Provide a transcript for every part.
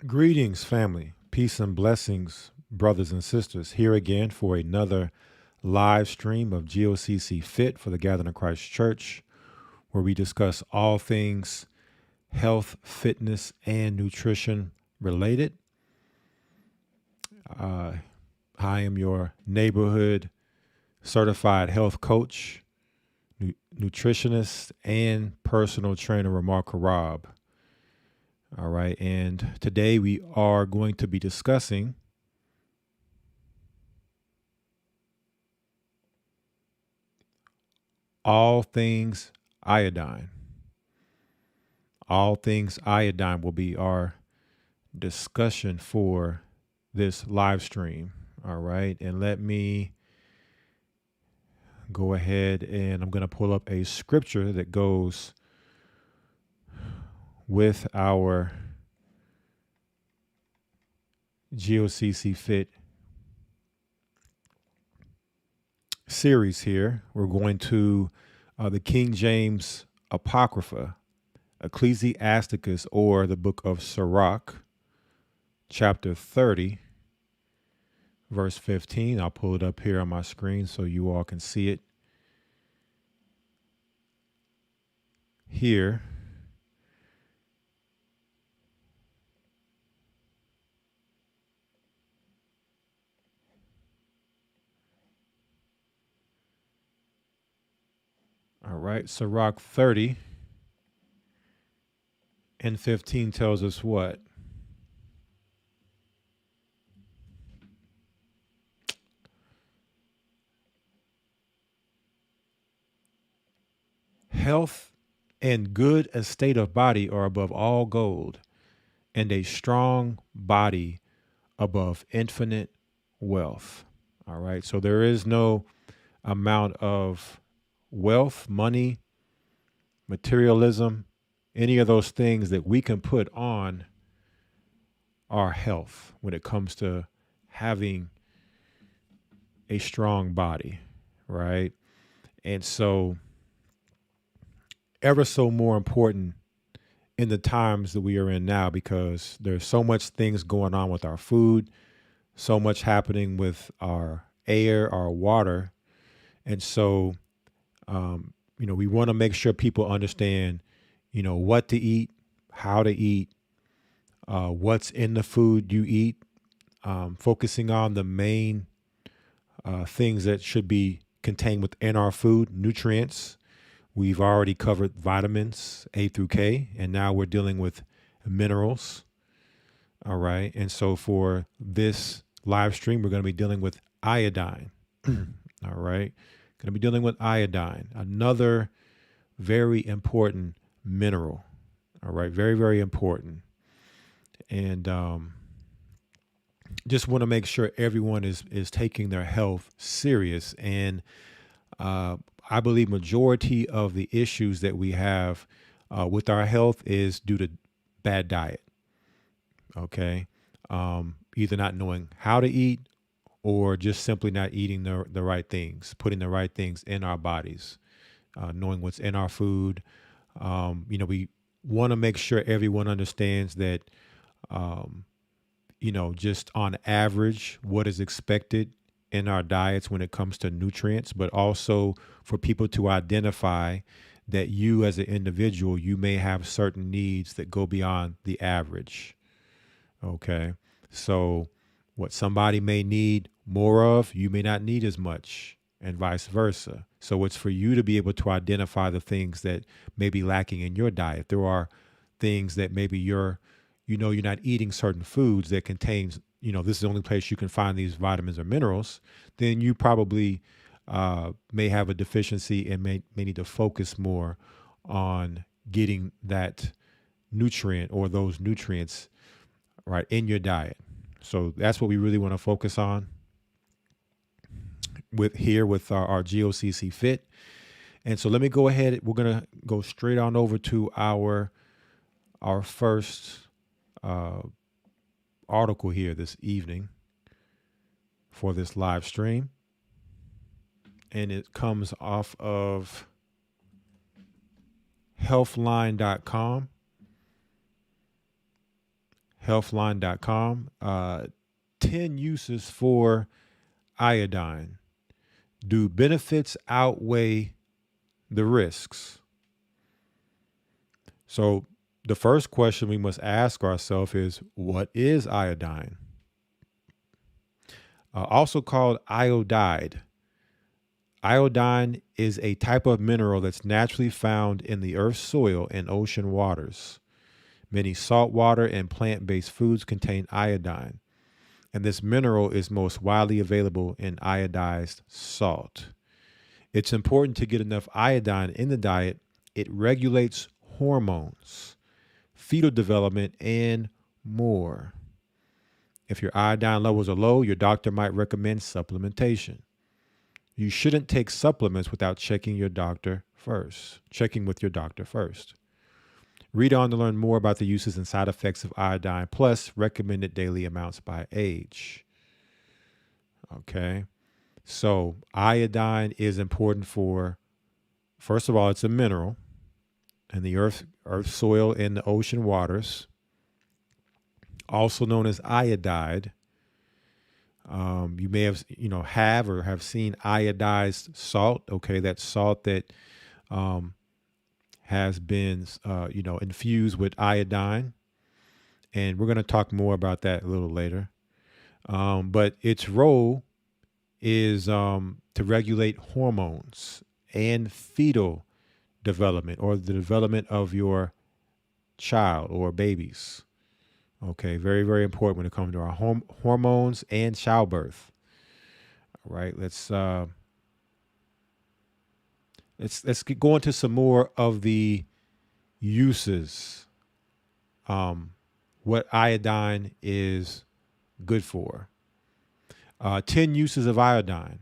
Greetings, family. Peace and blessings, brothers and sisters. Here again for another live stream of G.O.C.C. Fit for the Gathering of Christ Church, where we discuss all things health, fitness, and nutrition related. I am your neighborhood certified health coach, nutritionist, and personal trainer, Rawchaa Rob. All right, and today we are going to be discussing all things iodine. All things iodine will be our discussion for this live stream. All right, and let me go ahead and I'm going to pull up a scripture that goes with our GOCC Fit series here. We're going to the King James Apocrypha, Ecclesiasticus, or the book of Sirach, chapter 30, verse 15. I'll pull it up here on my screen so you all can see it here. All right, Sirach 30 and 15 tells us what? Health and good estate of body are above all gold, and a strong body above infinite wealth. All right, so there is no amount of wealth, money, materialism, any of those things that we can put on our health when it comes to having a strong body, right? And so, ever so more important in the times that we are in now, because there's so much things going on with our food, so much happening with our air, our water. And so, we want to make sure people understand, what to eat, how to eat, what's in the food you eat, focusing on the main things that should be contained within our food, nutrients. We've already covered vitamins A through K, and now we're dealing with minerals. All right. And so for this live stream, we're going to be dealing with iodine. All right. Going to be dealing with iodine, another very important mineral. All right. Very, very important. And just want to make sure everyone is taking their health serious. And I believe majority of the issues that we have with our health is due to bad diet. Okay. Either not knowing how to eat or just simply not eating the right things, putting the right things in our bodies, knowing what's in our food. We want to make sure everyone understands that, just on average, what is expected in our diets when it comes to nutrients, but also for people to identify that you as an individual, you may have certain needs that go beyond the average. Okay. So what somebody may need more of, you may not need as much, and vice versa. So it's for you to be able to identify the things that may be lacking in your diet. There are things that maybe you're not eating certain foods that contains, this is the only place you can find these vitamins or minerals, then you probably may have a deficiency and may need to focus more on getting that nutrient or those nutrients right in your diet. So that's what we really want to focus on with our GOCC Fit. And so let me go ahead. We're going to go straight on over to our first article here this evening for this live stream. And it comes off of healthline.com. healthline.com. 10 uses for iodine. Do benefits outweigh the risks? So the first question we must ask ourselves is, what is iodine? Also called iodide. Iodine is a type of mineral that's naturally found in the Earth's soil and ocean waters. Many saltwater and plant-based foods contain iodine, and this mineral is most widely available in iodized salt. It's important to get enough iodine in the diet. It regulates hormones, fetal development, and more. If your iodine levels are low, your doctor might recommend supplementation. You shouldn't take supplements without checking with your doctor first. Read on to learn more about the uses and side effects of iodine, plus recommended daily amounts by age. Okay. So iodine is important for, first of all, it's a mineral in the earth soil, and the ocean waters, also known as iodide. You may have seen iodized salt. Okay, that's salt that has been infused with iodine, and we're going to talk more about that a little later. But its role is to regulate hormones and fetal development, or the development of your child or babies. Okay, very, very important when it comes to our hormones and childbirth. All right, let's go into some more of the uses. What iodine is good for. 10 uses of iodine.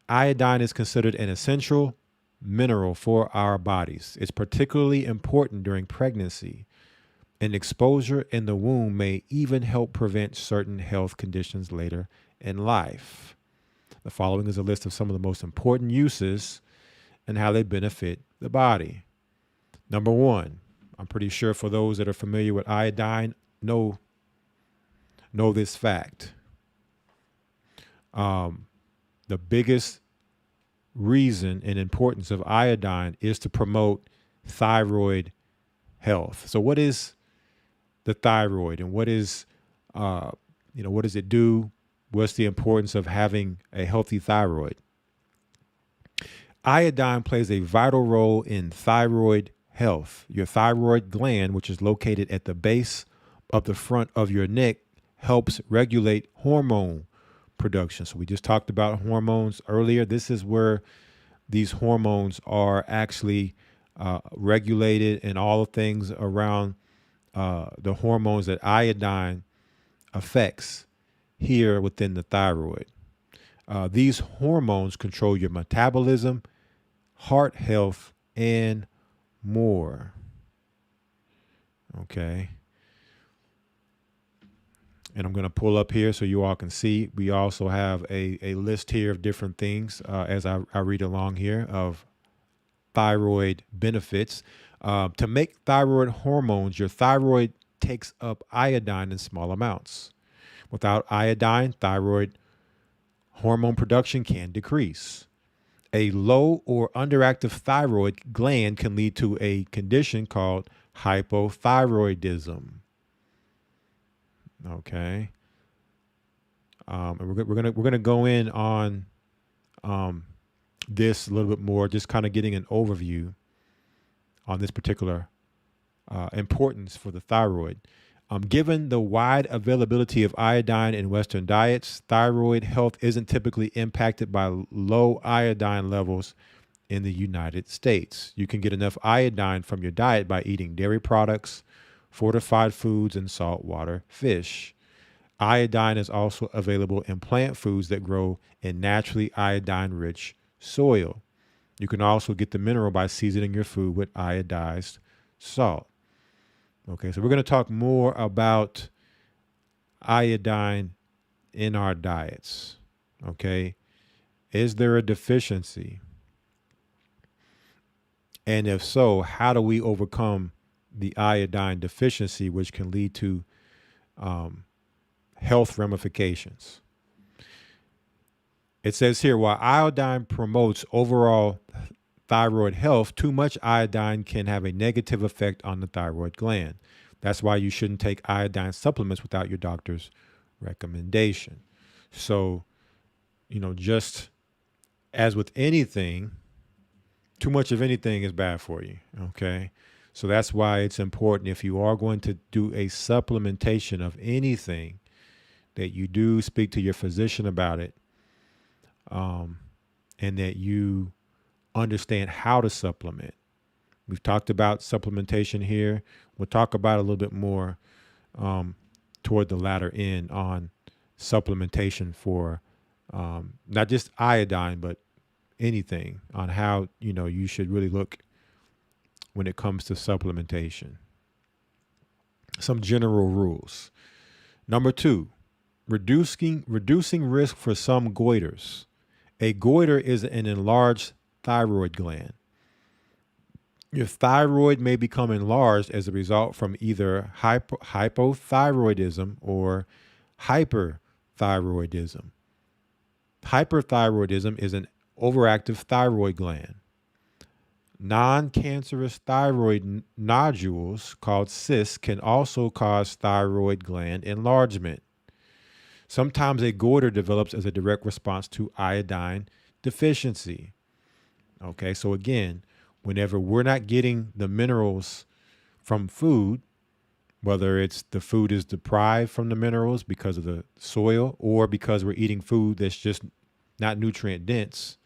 Iodine is considered an essential mineral for our bodies. It's particularly important during pregnancy, and exposure in the womb may even help prevent certain health conditions later in life. The following is a list of some of the most important uses and how they benefit the body. Number one, I'm pretty sure for those that are familiar with iodine, know this fact. The biggest reason and importance of iodine is to promote thyroid health. So what is the thyroid, and what does it do? What's the importance of having a healthy thyroid? Iodine plays a vital role in thyroid health. Your thyroid gland, which is located at the base of the front of your neck, helps regulate hormone production. So we just talked about hormones earlier. This is where these hormones are actually regulated, and all the things around the hormones that iodine affects here within the thyroid. These hormones control your metabolism, heart health, and more. Okay. And I'm going to pull up here so you all can see. We also have a list here of different things as I read along here of thyroid benefits. To make thyroid hormones, your thyroid takes up iodine in small amounts. Without iodine, thyroid hormone production can decrease. A low or underactive thyroid gland can lead to a condition called hypothyroidism. Okay. And we're gonna go in on this a little bit more, just kind of getting an overview on this particular importance for the thyroid. Given the wide availability of iodine in Western diets, thyroid health isn't typically impacted by low iodine levels in the United States. You can get enough iodine from your diet by eating dairy products, fortified foods, and saltwater fish. Iodine is also available in plant foods that grow in naturally iodine-rich soil. You can also get the mineral by seasoning your food with iodized salt. Okay, so we're going to talk more about iodine in our diets. Okay, is there a deficiency? And if so, how do we overcome the iodine deficiency, which can lead to health ramifications. It says here, while iodine promotes overall thyroid health, too much iodine can have a negative effect on the thyroid gland. That's why you shouldn't take iodine supplements without your doctor's recommendation. So, just as with anything, too much of anything is bad for you. Okay. So that's why it's important, if you are going to do a supplementation of anything, that you do speak to your physician about it, and that you understand how to supplement. We've talked about supplementation here. We'll talk about it a little bit more toward the latter end on supplementation for not just iodine, but anything, on how you should really look when it comes to supplementation. Some general rules. Number 2, reducing risk for some goiters. A goiter is an enlarged thyroid gland. Your thyroid may become enlarged as a result from either hypothyroidism or hyperthyroidism. Hyperthyroidism is an overactive thyroid gland. Non-cancerous thyroid nodules, called cysts, can also cause thyroid gland enlargement. Sometimes a goiter develops as a direct response to iodine deficiency. Okay, so again, whenever we're not getting the minerals from food, whether it's the food is deprived from the minerals because of the soil or because we're eating food that's just not nutrient dense,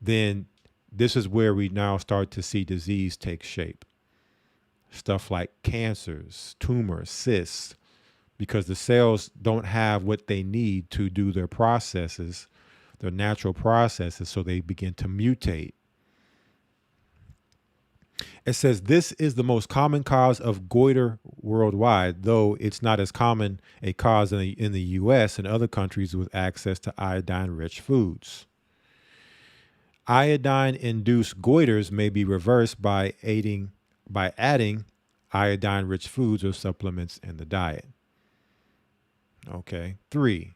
then this is where we now start to see disease take shape. Stuff like cancers, tumors, cysts, because the cells don't have what they need to do their processes, their natural processes, so they begin to mutate. It says this is the most common cause of goiter worldwide, though it's not as common a cause in the U.S. and other countries with access to iodine-rich foods. Iodine-induced goiters may be reversed by adding iodine-rich foods or supplements in the diet. Okay. 3,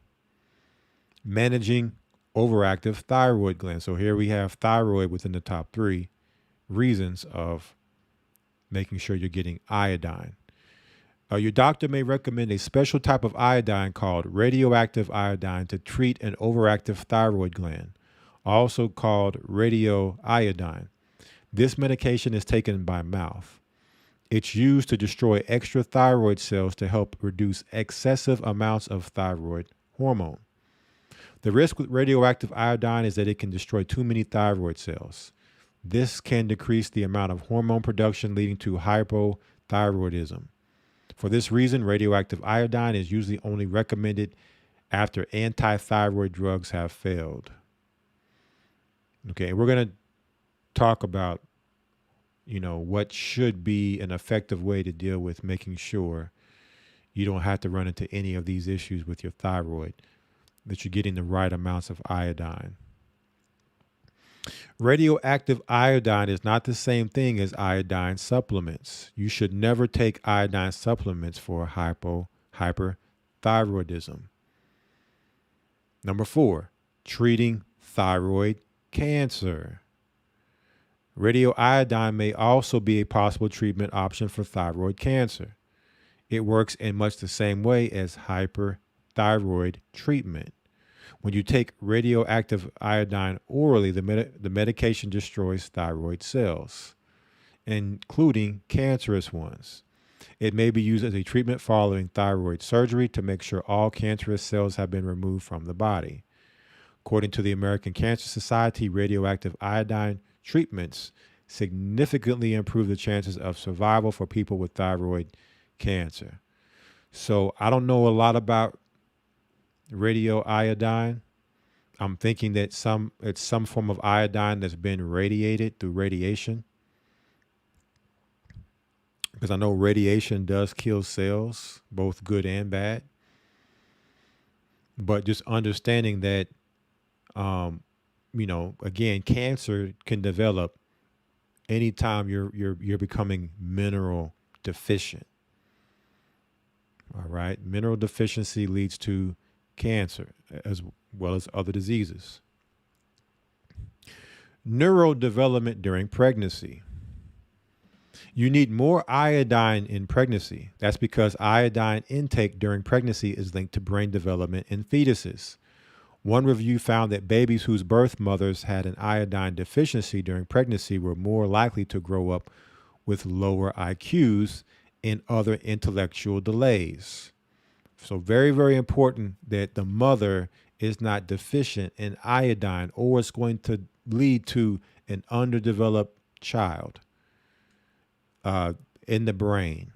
managing overactive thyroid gland. So here we have thyroid within the top 3 reasons of making sure you're getting iodine. Your doctor may recommend a special type of iodine called radioactive iodine to treat an overactive thyroid gland, also called radioiodine. This medication is taken by mouth. It's used to destroy extra thyroid cells to help reduce excessive amounts of thyroid hormone. The risk with radioactive iodine is that it can destroy too many thyroid cells. This can decrease the amount of hormone production, leading to hypothyroidism. For this reason, radioactive iodine is usually only recommended after anti-thyroid drugs have failed. Okay, we're going to talk about, what should be an effective way to deal with making sure you don't have to run into any of these issues with your thyroid, that you're getting the right amounts of iodine. Radioactive iodine is not the same thing as iodine supplements. You should never take iodine supplements for hyperthyroidism. Number 4, treating thyroid cancer. Radioiodine may also be a possible treatment option for thyroid cancer. It works in much the same way as hyperthyroid treatment. When you take radioactive iodine orally, the medication destroys thyroid cells, including cancerous ones. It may be used as a treatment following thyroid surgery to make sure all cancerous cells have been removed from the body. According to the American Cancer Society, radioactive iodine treatments significantly improve the chances of survival for people with thyroid cancer. So I don't know a lot about radioiodine. I'm thinking that it's some form of iodine that's been radiated through radiation, because I know radiation does kill cells, both good and bad. But just understanding that, again, cancer can develop anytime you're becoming mineral deficient. All right. Mineral deficiency leads to cancer as well as other diseases. Neurodevelopment during pregnancy. You need more iodine in pregnancy. That's because iodine intake during pregnancy is linked to brain development in fetuses. One review found that babies whose birth mothers had an iodine deficiency during pregnancy were more likely to grow up with lower IQs and other intellectual delays. So very, very important that the mother is not deficient in iodine, or it's going to lead to an underdeveloped child in the brain,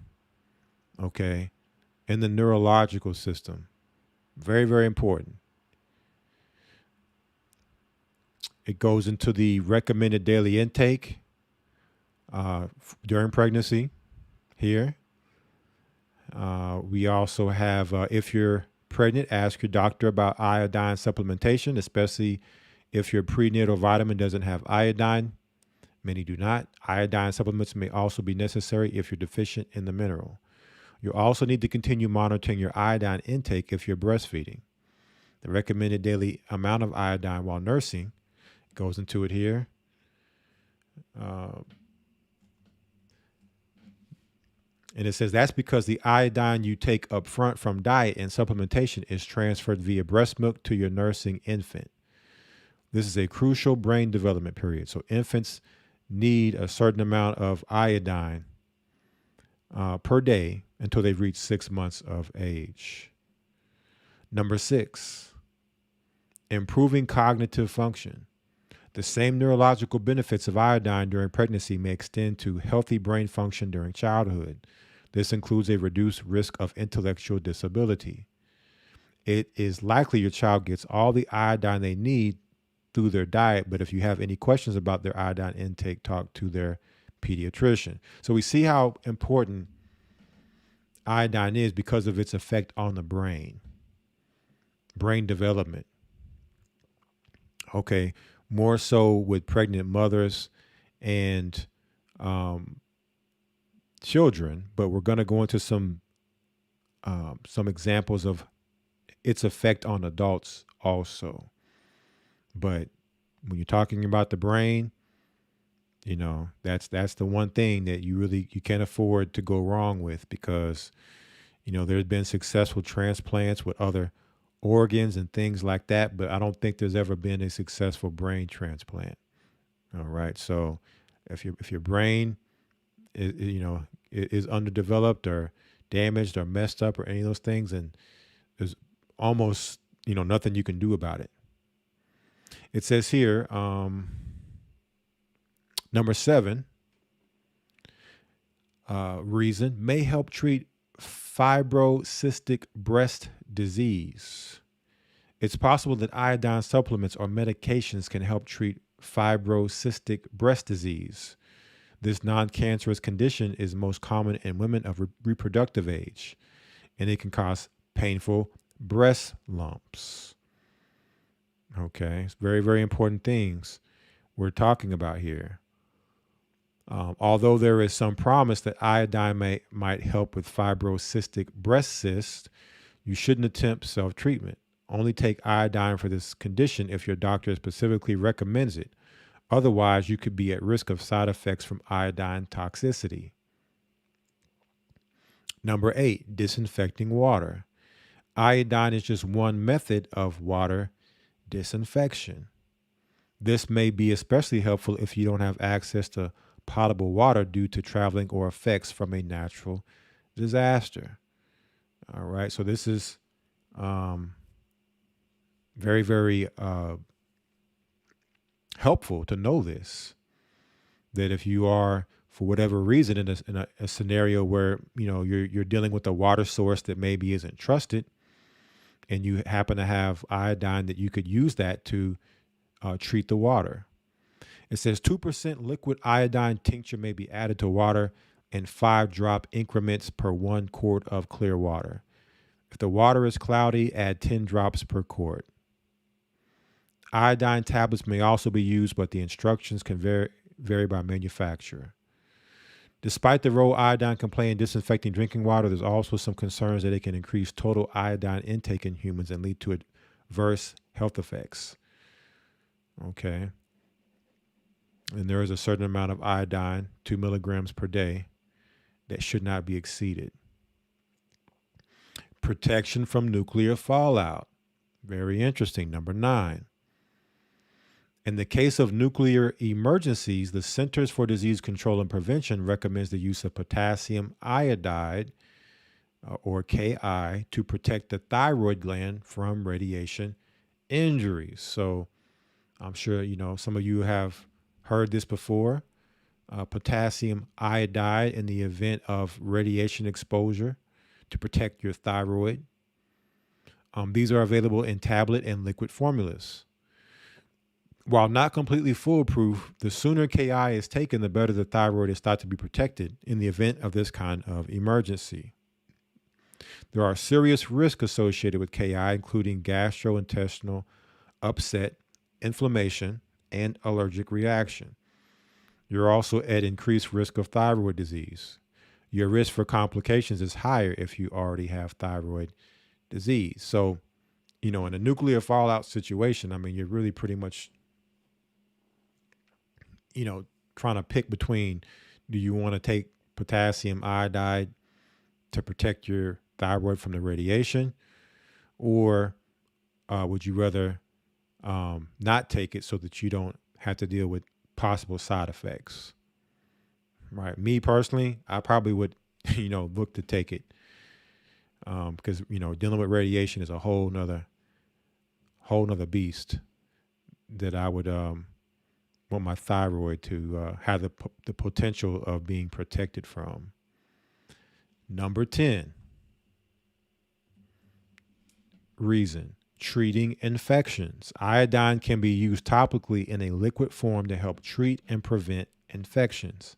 okay, in the neurological system. Very, very important. It goes into the recommended daily intake during pregnancy here. We also have, if you're pregnant, ask your doctor about iodine supplementation, especially if your prenatal vitamin doesn't have iodine. Many do not. Iodine supplements may also be necessary if you're deficient in the mineral. You also need to continue monitoring your iodine intake if you're breastfeeding. The recommended daily amount of iodine while nursing goes into it here. And it says that's because the iodine you take up front from diet and supplementation is transferred via breast milk to your nursing infant. This is a crucial brain development period. So infants need a certain amount of iodine per day until they've reached 6 months of age. Number 6, improving cognitive function. The same neurological benefits of iodine during pregnancy may extend to healthy brain function during childhood. This includes a reduced risk of intellectual disability. It is likely your child gets all the iodine they need through their diet, but if you have any questions about their iodine intake, talk to their pediatrician. So we see how important iodine is because of its effect on the brain development. Okay, more so with pregnant mothers and children, but we're going to go into some examples of its effect on adults also. But when you're talking about the brain, you know, that's the one thing that you can't afford to go wrong with, because, you know, there's been successful transplants with other organs and things like that, but I don't think there's ever been a successful brain transplant. All right. So if your brain is underdeveloped or damaged or messed up or any of those things, and there's almost, nothing you can do about it. It says here, number 7, reason may help treat fibrocystic breast disease. It's possible that iodine supplements or medications can help treat fibrocystic breast disease. This non-cancerous condition is most common in women of reproductive age, and it can cause painful breast lumps. Okay, it's very, very important things we're talking about here. Although there is some promise that iodine might help with fibrocystic breast cysts, you shouldn't attempt self-treatment. Only take iodine for this condition if your doctor specifically recommends it. Otherwise, you could be at risk of side effects from iodine toxicity. Number 8, disinfecting water. Iodine is just one method of water disinfection. This may be especially helpful if you don't have access to potable water due to traveling or effects from a natural disaster. All right, so this is very, very helpful to know this, that if you are, for whatever reason, in a scenario where you're dealing with a water source that maybe isn't trusted, and you happen to have iodine, that you could use that to treat the water. It says 2% liquid iodine tincture may be added to water in 5-drop increments per 1 quart of clear water. If the water is cloudy, add 10 drops per quart. Iodine tablets may also be used, but the instructions can vary by manufacturer. Despite the role iodine can play in disinfecting drinking water, there's also some concerns that it can increase total iodine intake in humans and lead to adverse health effects. Okay. And there is a certain amount of iodine, 2 milligrams per day, that should not be exceeded. Protection from nuclear fallout. Very interesting. Number 9. In the case of nuclear emergencies, the Centers for Disease Control and Prevention recommends the use of potassium iodide, or Ki, to protect the thyroid gland from radiation injuries. So I'm sure some of you have heard this before. Potassium iodide in the event of radiation exposure to protect your thyroid. These are available in tablet and liquid formulas. While not completely foolproof, the sooner Ki is taken, the better the thyroid is thought to be protected in the event of this kind of emergency. There are serious risks associated with Ki, including gastrointestinal upset, inflammation, and allergic reaction. You're also at increased risk of thyroid disease. Your risk for complications is higher if you already have thyroid disease. So, in a nuclear fallout situation, you're really pretty much, trying to pick between, do you want to take potassium iodide to protect your thyroid from the radiation, or would you rather not take it so that you don't have to deal with possible side effects? Right. Me personally, I probably would, look to take it because, dealing with radiation is a whole nother beast that I would want my thyroid to have the potential of being protected from. Number 10, reason. Treating infections. Iodine can be used topically in a liquid form to help treat and prevent infections.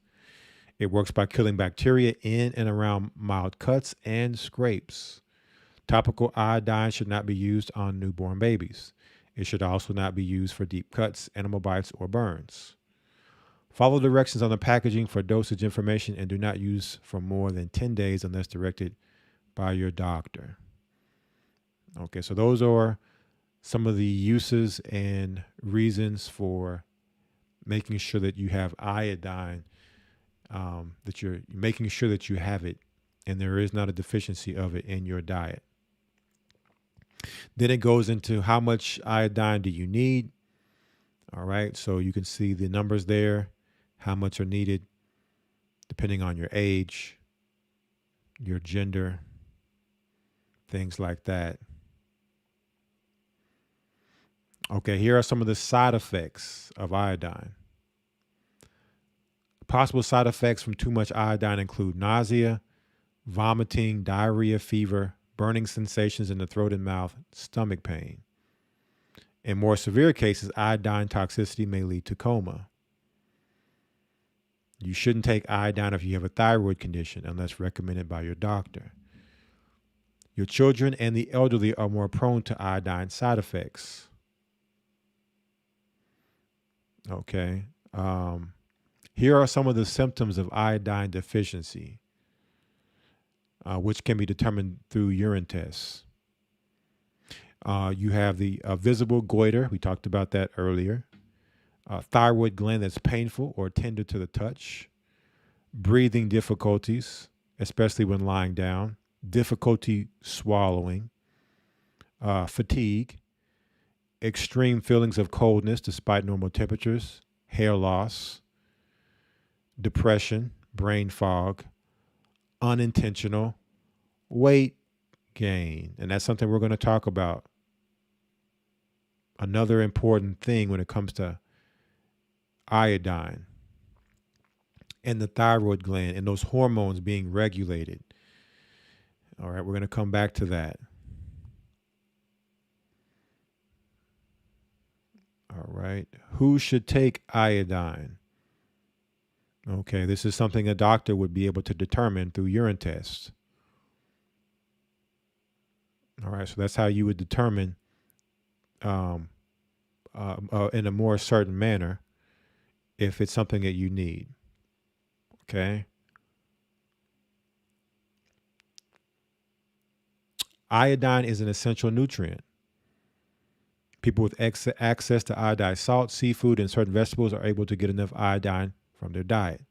It works by killing bacteria in and around mild cuts and scrapes. Topical iodine should not be used on newborn babies. It should also not be used for deep cuts, animal bites, or burns. Follow directions on the packaging for dosage information and do not use for more than 10 days unless directed by your doctor. Okay, so those are some of the uses and reasons for making sure that you have iodine, that you're making sure that you have it and there is not a deficiency of it in your diet. Then it goes into how much iodine do you need. All right, so you can see the numbers there, how much are needed depending on your age, your gender, things like that. Okay, here are some of the side effects of iodine. Possible side effects from too much iodine include nausea, vomiting, diarrhea, fever, burning sensations in the throat and mouth, stomach pain. In more severe cases, iodine toxicity may lead to coma. You shouldn't take iodine if you have a thyroid condition unless recommended by your doctor. Your children and the elderly are more prone to iodine side effects. Okay. Here are some of the symptoms of iodine deficiency, which can be determined through urine tests. You have the visible goiter. We talked about that earlier. Thyroid gland that's painful or tender to the touch. Breathing difficulties, especially when lying down. Difficulty swallowing. Fatigue. Extreme feelings of coldness despite normal temperatures. Hair loss. Depression. Brain fog. Unintentional weight gain. And that's something we're going to talk about. Another important thing when it comes to iodine and the thyroid gland and those hormones being regulated. All right, we're going to come back to that. All right, who should take iodine? Okay, this is something a doctor would be able to determine through urine tests. All right, so that's how you would determine in a more certain manner if it's something that you need. Okay. Iodine is an essential nutrient. People with access to iodized salt, seafood, and certain vegetables are able to get enough iodine from their diet.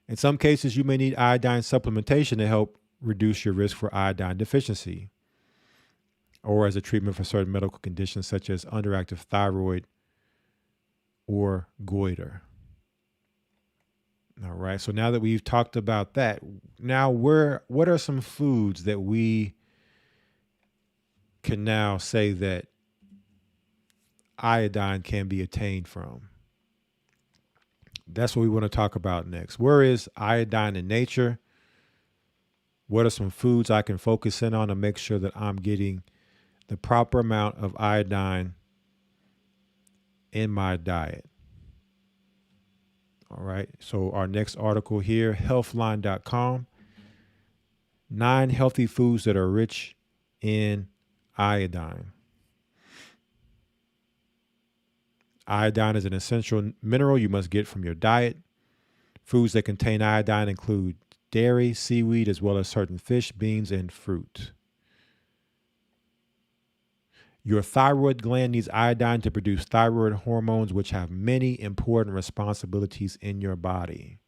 In some cases, you may need iodine supplementation to help reduce your risk for iodine deficiency, or as a treatment for certain medical conditions such as underactive thyroid or goiter. All right. So now that we've talked about that, now what are some foods that we can now say that iodine can be attained from? That's what we want to talk about next. Where is iodine in nature? What are some foods I can focus in on to make sure that I'm getting the proper amount of iodine in my diet? All right. So our next article here, healthline.com, 9 healthy foods that are rich in iodine. Iodine is an essential mineral you must get from your diet. Foods that contain iodine include dairy, seaweed, as well as certain fish, beans, and fruit. Your thyroid gland needs iodine to produce thyroid hormones, which have many important responsibilities in your body.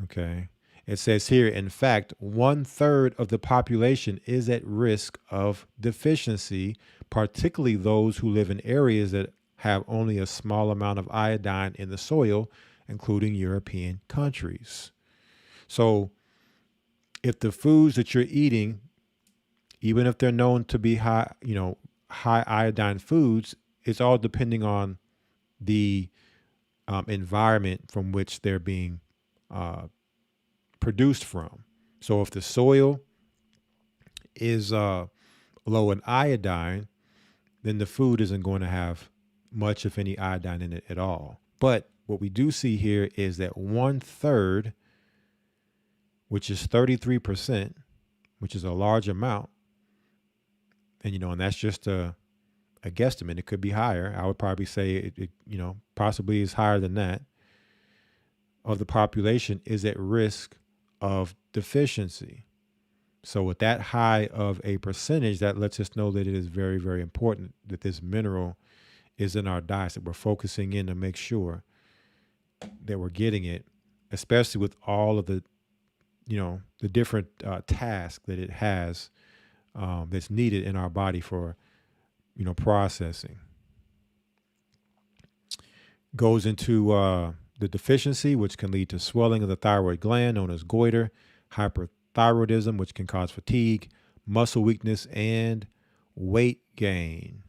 Okay. It says here, in fact, 1/3 of the population is at risk of deficiency, particularly those who live in areas that have only a small amount of iodine in the soil, including European countries. So if the foods that you're eating, even if they're known to be high iodine foods, it's all depending on the environment from which they're being produced from. So if the soil is low in iodine, then the food isn't going to have much, if any, iodine in it at all. But what we do see here is that 1/3, which is 33%, which is a large amount, and that's just a guesstimate. It could be higher. I would probably say it possibly is higher than that, of the population is at risk of deficiency. So with that high of a percentage, that lets us know that it is very, very important that this mineral is in our diets, that we're focusing in to make sure that we're getting it, especially with all of the different tasks that it has that's needed in our body for, processing. Goes into the deficiency, which can lead to swelling of the thyroid gland, known as goiter, hyperthyroidism, which can cause fatigue, muscle weakness, and weight gain.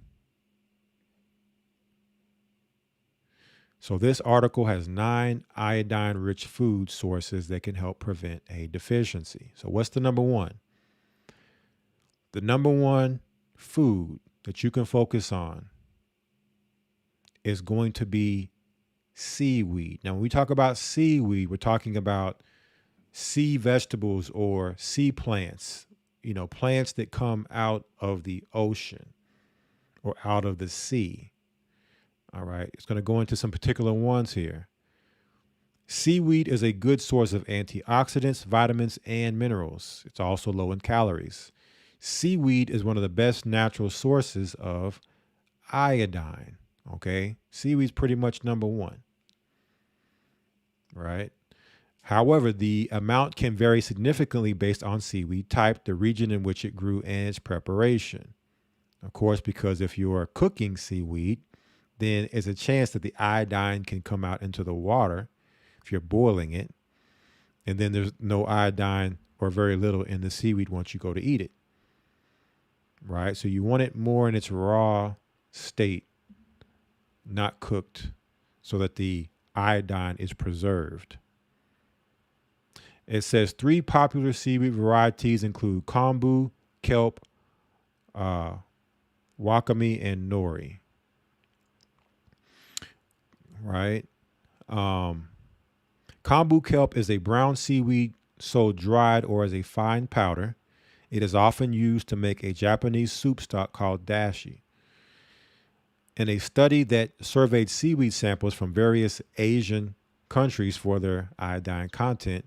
So this article has 9 iodine-rich food sources that can help prevent a deficiency. So what's the number one? The number one food that you can focus on is going to be seaweed. Now, when we talk about seaweed, we're talking about sea vegetables or sea plants, plants that come out of the ocean or out of the sea. All right. It's going to go into some particular ones here. Seaweed is a good source of antioxidants, vitamins, and minerals. It's also low in calories. Seaweed is one of the best natural sources of iodine. Okay. Seaweed's pretty much number one. Right. However, the amount can vary significantly based on seaweed type, the region in which it grew, and its preparation. Of course, because if you are cooking seaweed, then there's a chance that the iodine can come out into the water if you're boiling it. And then there's no iodine or very little in the seaweed once you go to eat it. Right? So you want it more in its raw state, not cooked, so that the iodine is preserved. It says 3 popular seaweed varieties include kombu, kelp, wakame, and nori. Right. Kombu kelp is a brown seaweed sold dried or as a fine powder. It is often used to make a Japanese soup stock called dashi. In a study that surveyed seaweed samples from various Asian countries for their iodine content,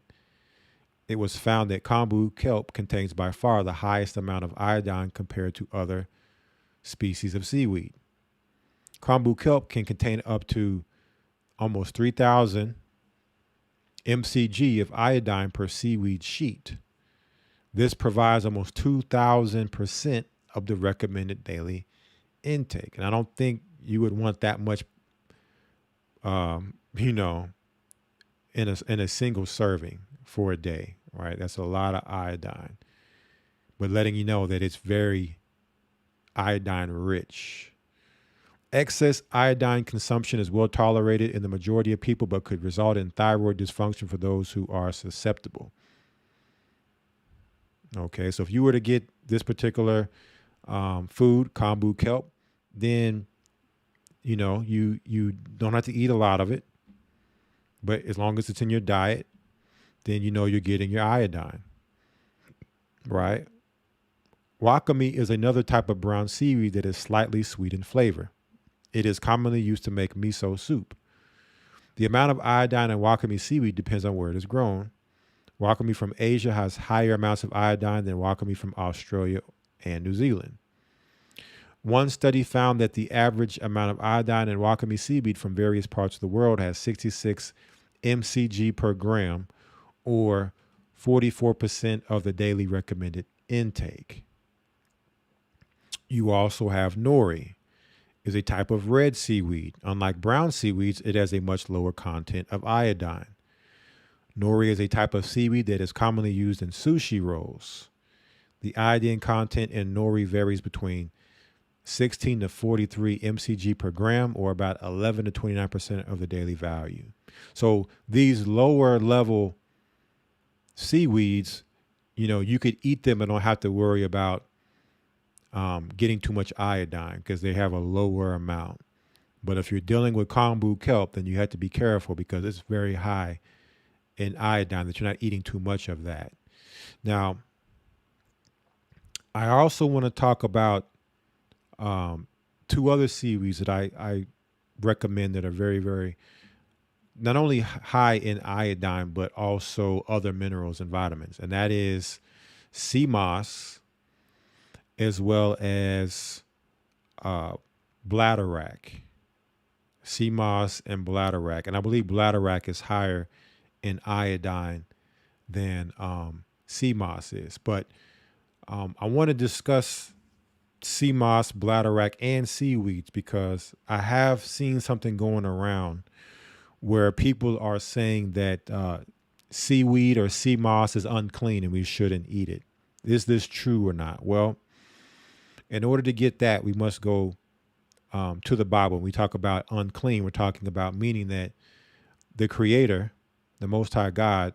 it was found that kombu kelp contains by far the highest amount of iodine compared to other species of seaweed. Kombu kelp can contain up to almost 3,000 mcg of iodine per seaweed sheet. This provides almost 2,000% of the recommended daily intake. And I don't think you would want that much, you know, in a single serving for a day, right? That's a lot of iodine. But letting you know that it's very iodine rich. Excess iodine consumption is well tolerated in the majority of people, but could result in thyroid dysfunction for those who are susceptible. Okay, so if you were to get this particular food, kombu kelp, then you know you don't have to eat a lot of it, but as long as it's in your diet, then you know you're getting your iodine, right? Wakame is another type of brown seaweed that is slightly sweet in flavor. It is commonly used to make miso soup. The amount of iodine in wakame seaweed depends on where it is grown. Wakame from Asia has higher amounts of iodine than wakame from Australia and New Zealand. One study found that the average amount of iodine in wakame seaweed from various parts of the world has 66 mcg per gram, or 44% of the daily recommended intake. You also have nori, is a type of red seaweed. Unlike brown seaweeds, it has a much lower content of iodine. Nori is a type of seaweed that is commonly used in sushi rolls. The iodine content in nori varies between 16 to 43 mcg per gram, or about 11 to 29% of the daily value. So these lower level seaweeds, you know, you could eat them and don't have to worry about getting too much iodine because they have a lower amount. But if you're dealing with kombu kelp, then you have to be careful because it's very high in iodine, that you're not eating too much of that. Now, I also want to talk about two other seaweeds that I recommend that are very, very not only high in iodine, but also other minerals and vitamins. And that is sea moss, as well as bladderwrack. Sea moss and bladderwrack. And I believe bladderwrack is higher in iodine than sea moss is. But I want to discuss sea moss, bladderwrack, and seaweeds because I have seen something going around where people are saying that seaweed or sea moss is unclean and we shouldn't eat it. Is this true or not? Well, in order to get that, we must go to the Bible. When we talk about unclean, we're talking about meaning that the Creator, the Most High God,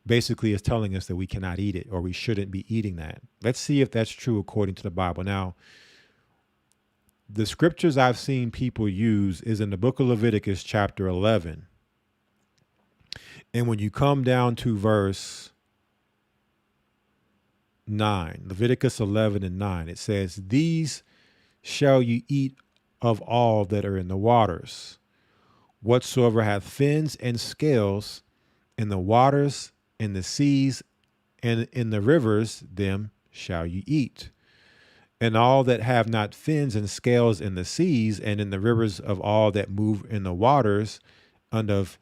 basically is telling us that we cannot eat it or we shouldn't be eating that. Let's see if that's true according to the Bible. Now, the scriptures I've seen people use is in the book of Leviticus chapter 11. And when you come down to verse 9, Leviticus 11 and 9, it says, "These shall you eat of all that are in the waters. Whatsoever hath fins and scales in the waters, in the seas, and in the rivers, them shall you eat. And all that have not fins and scales in the seas and in the rivers of all that move in the waters, and of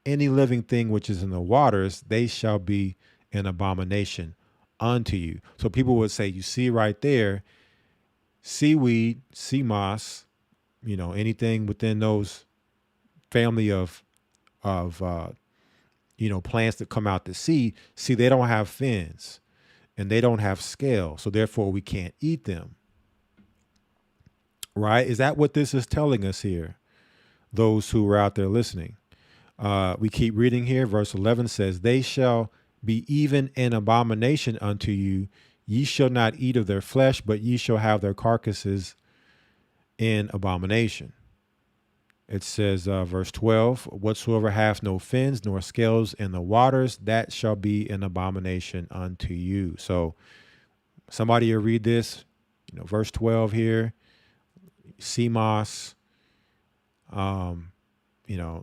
any living thing which is in the waters, they shall be an abomination unto you." So people would say, you see right there, seaweed, sea moss, you know, anything within those family of plants that come out the sea, see, they don't have fins and they don't have scales. So therefore we can't eat them. Right? Is that what this is telling us here? Those who are out there listening. We keep reading here. Verse 11 says, "They shall be even an abomination unto you. Ye shall not eat of their flesh, but ye shall have their carcasses in abomination." It says, verse 12, "Whatsoever hath no fins nor scales in the waters, that shall be an abomination unto you." So somebody will read this, verse 12 here, sea moss,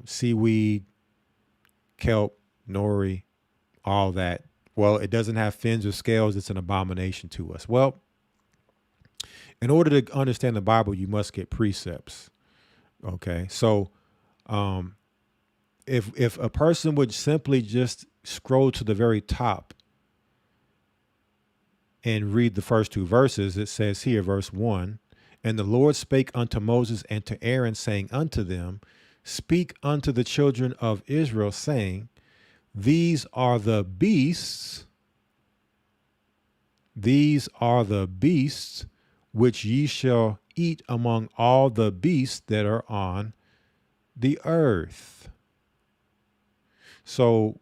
seaweed, kelp, nori, all that Well, it doesn't have fins or scales. It's an abomination to us. Well, in order to understand the Bible, you must get precepts. Okay. So if a person would simply just scroll to the very top and read the first two verses, it says here, verse 1, and the Lord spake unto Moses and to Aaron, saying unto them, speak unto the children of Israel, saying, these are the beasts, which ye shall eat among all the beasts that are on the earth. So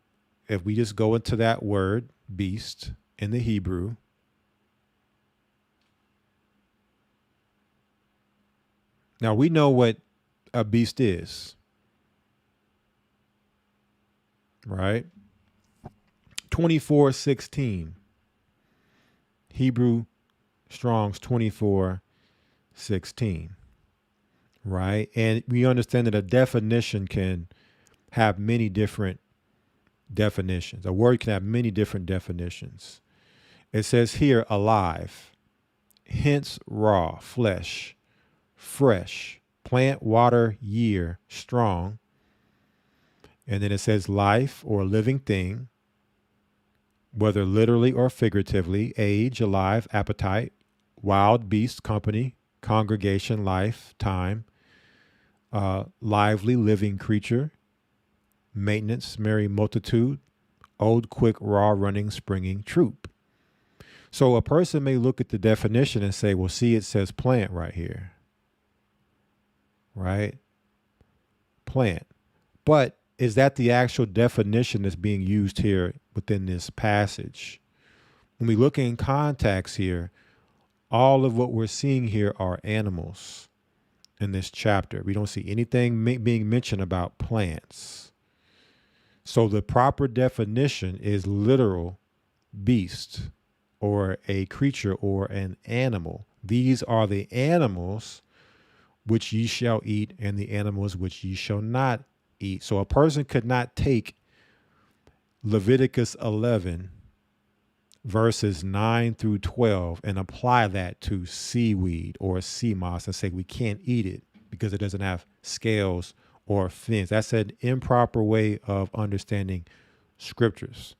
if we just go into that word, beast, in the Hebrew, now we know what a beast is, right? 24:16. Hebrew Strong's 24:16. Right? And we understand that a definition can have many different definitions. A word can have many different definitions. It says here, alive, hence raw, flesh, fresh, plant, water, year, strong. And then it says life or living thing, whether literally or figuratively, age, alive, appetite, wild beast, company, congregation, life, time, lively, living creature, maintenance, merry multitude, old, quick, raw, running, springing troop. So a person may look at the definition and say, well, see, it says plant right here, right? Plant. But is that the actual definition that's being used here within this passage? When we look in context here, all of what we're seeing here are animals in this chapter. We don't see anything being mentioned about plants. So the proper definition is literal beast or a creature or an animal. These are the animals which ye shall eat and the animals which ye shall not eat. So a person could not take Leviticus 11 verses 9 through 12 and apply that to seaweed or sea moss and say we can't eat it because it doesn't have scales or fins. That's an improper way of understanding scriptures.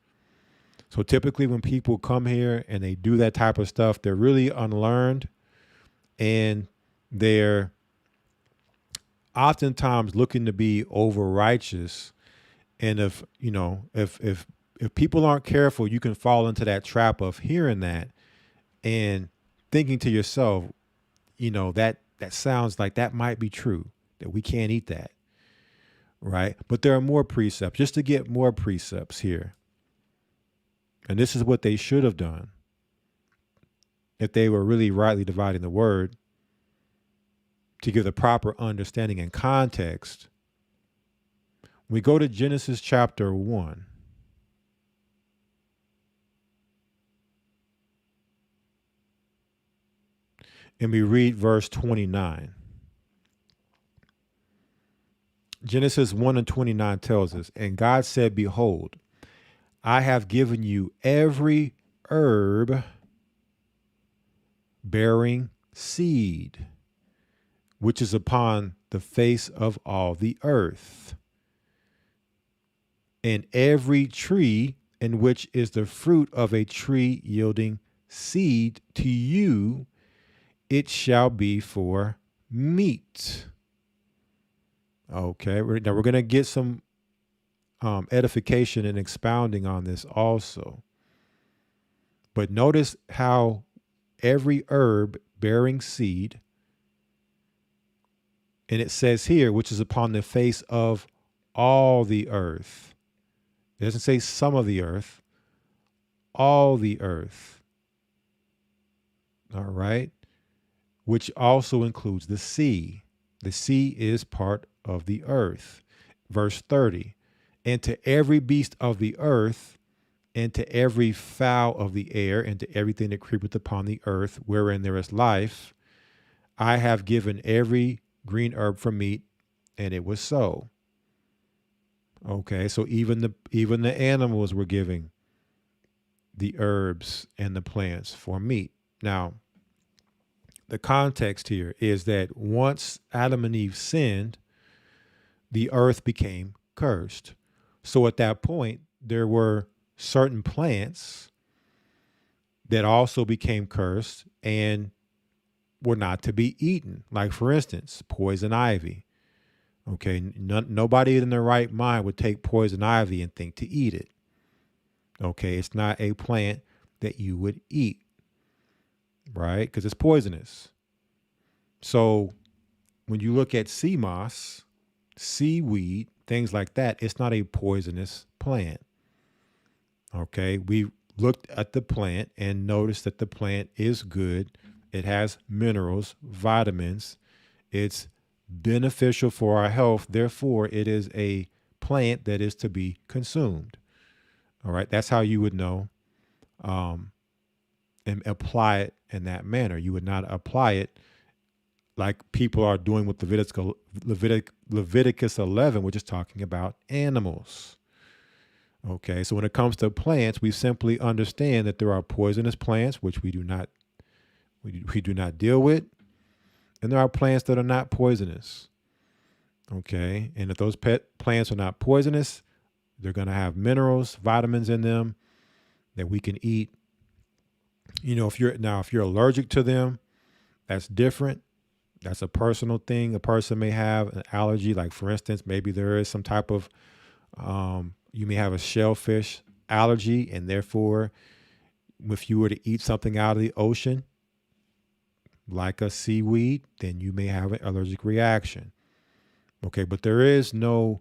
So typically when people come here and they do that type of stuff, they're really unlearned and they're oftentimes looking to be over righteous. And if people aren't careful, you can fall into that trap of hearing that and thinking to yourself, that sounds like that might be true, that we can't eat that. Right. But there are more precepts, just to get more precepts here. And this is what they should have done if they were really rightly dividing the word, to give the proper understanding and context. We go to Genesis chapter 1. And we read verse 29. Genesis 1:29 tells us, and God said, behold, I have given you every herb bearing seed, which is upon the face of all the earth, and every tree in which is the fruit of a tree yielding seed, to you it shall be for meat. Okay, now we're going to get some edification and expounding on this also. But notice how every herb bearing seed, and it says here, which is upon the face of all the earth. It doesn't say some of the earth, all the earth. All right. Which also includes the sea. The sea is part of the earth. Verse 30, and to every beast of the earth, and to every fowl of the air, and to everything that creepeth upon the earth, wherein there is life, I have given every green herb for meat, and it was so. Okay, so even the animals were giving the herbs and the plants for meat. Now, the context here is that once Adam and Eve sinned, the earth became cursed. So at that point, there were certain plants that also became cursed and were not to be eaten. Like, for instance, poison ivy. Okay, nobody in their right mind would take poison ivy and think to eat it. Okay, it's not a plant that you would eat, right? Because it's poisonous. So when you look at sea moss, seaweed, things like that, it's not a poisonous plant. Okay, we looked at the plant and noticed that the plant is good. It has minerals, vitamins. It's beneficial for our health. Therefore, it is a plant that is to be consumed. All right, that's how you would know and apply it in that manner. You would not apply it like people are doing with Leviticus 11, which is talking about animals. Okay, so when it comes to plants, we simply understand that there are poisonous plants, which we do not deal with, and there are plants that are not poisonous. Okay, and if those plants are not poisonous, they're going to have minerals, vitamins in them that we can eat. You know, if you're allergic to them, that's different. That's a personal thing. A person may have an allergy, like, for instance, maybe there is some type of you may have a shellfish allergy, and therefore, if you were to eat something out of the ocean, like a seaweed, then you may have an allergic reaction. Okay, but there is no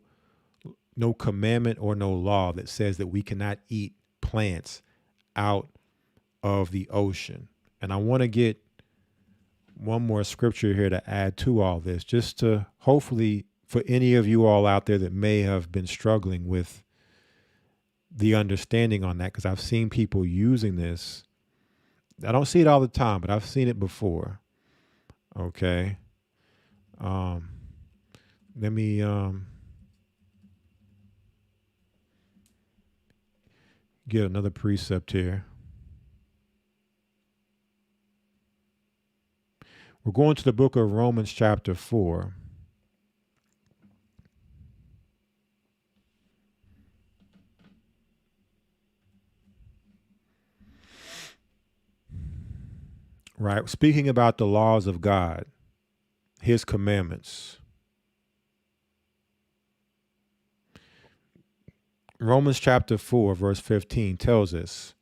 commandment or no law that says that we cannot eat plants out of the ocean. And I want to get one more scripture here to add to all this, just to hopefully for any of you all out there that may have been struggling with the understanding on that, because I've seen people using this. I don't see it all the time, but I've seen it before. Okay. Let me get another precept here. We're going to the book of Romans chapter 4. Right, speaking about the laws of God, his commandments. Romans chapter 4, verse 15 tells us,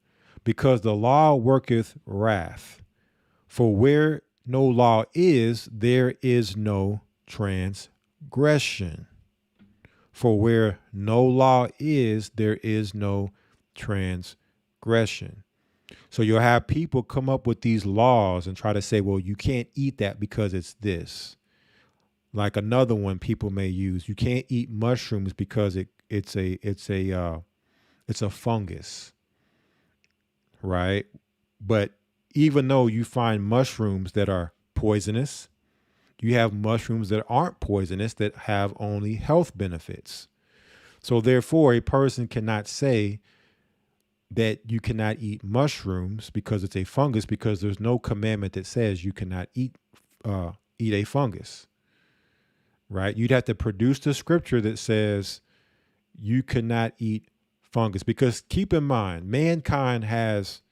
because the law worketh wrath, for where no law is, there is no transgression. For where no law is, there is no transgression. So you'll have people come up with these laws and try to say, well, you can't eat that because it's this. Like another one people may use, you can't eat mushrooms because it's a fungus, right? But even though you find mushrooms that are poisonous, you have mushrooms that aren't poisonous that have only health benefits. So therefore, a person cannot say that you cannot eat mushrooms because it's a fungus, because there's no commandment that says you cannot eat a fungus, right? You'd have to produce the scripture that says you cannot eat fungus, because keep in mind, mankind has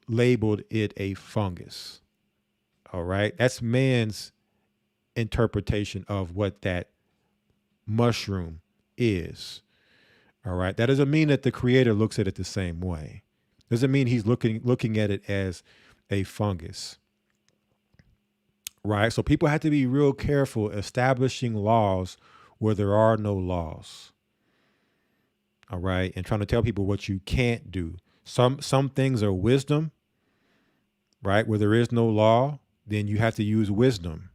labeled it a fungus. All right. That's man's interpretation of what that mushroom is. All right. That doesn't mean that the creator looks at it the same way. Doesn't mean he's looking at it as a fungus. Right. So people have to be real careful establishing laws where there are no laws. All right. And trying to tell people what you can't do. Some things are wisdom, right? Where there is no law, then you have to use wisdom.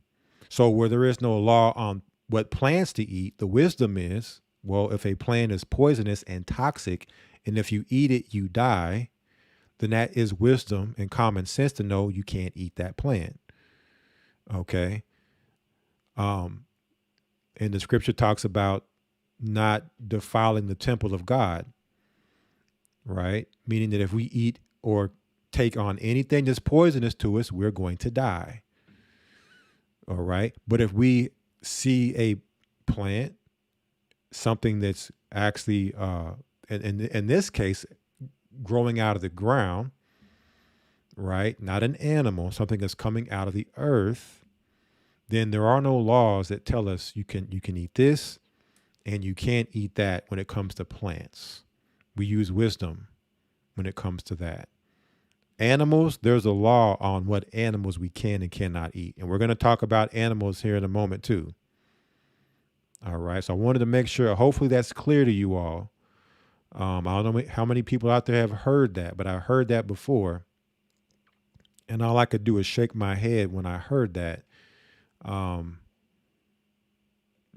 So where there is no law on what plants to eat, the wisdom is, well, if a plant is poisonous and toxic, and if you eat it, you die, then that is wisdom and common sense to know you can't eat that plant. Okay. And the scripture talks about not defiling the temple of God. right? Meaning that if we eat or take on anything that's poisonous to us, we're going to die. All right. But if we see a plant, something that's actually, in this case, growing out of the ground, right? Not an animal, something that's coming out of the earth, then there are no laws that tell us you can eat this and you can't eat that when it comes to plants. We use wisdom when it comes to that. Animals, there's a law on what animals we can and cannot eat. And we're going to talk about animals here in a moment too. All right. So I wanted to make sure, hopefully that's clear to you all. I don't know how many people out there have heard that, but I heard that before. And all I could do is shake my head when I heard that. Um,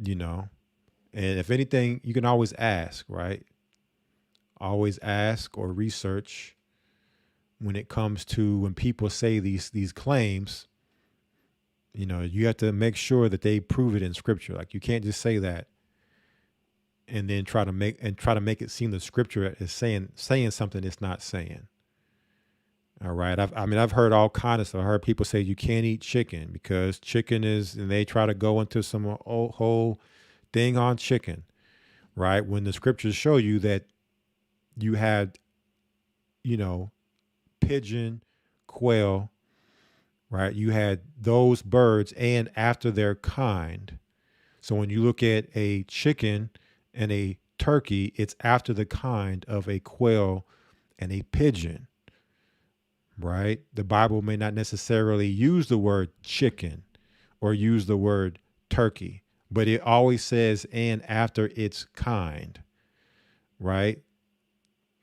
you know, and if anything, you can always ask, right? Always ask or research when it comes to when people say these claims. You have to make sure that they prove it in scripture. Like you can't just say that and then try to make it seem the scripture is saying something it's not saying. All right. I've heard all kinds of stuff. I heard people say you can't eat chicken because chicken is, and they try to go into some whole thing on chicken, right? When the scriptures show you that you had, pigeon, quail, right? You had those birds and after their kind. So when you look at a chicken and a turkey, it's after the kind of a quail and a pigeon, right? The Bible may not necessarily use the word chicken or use the word turkey, but it always says and after its kind, right?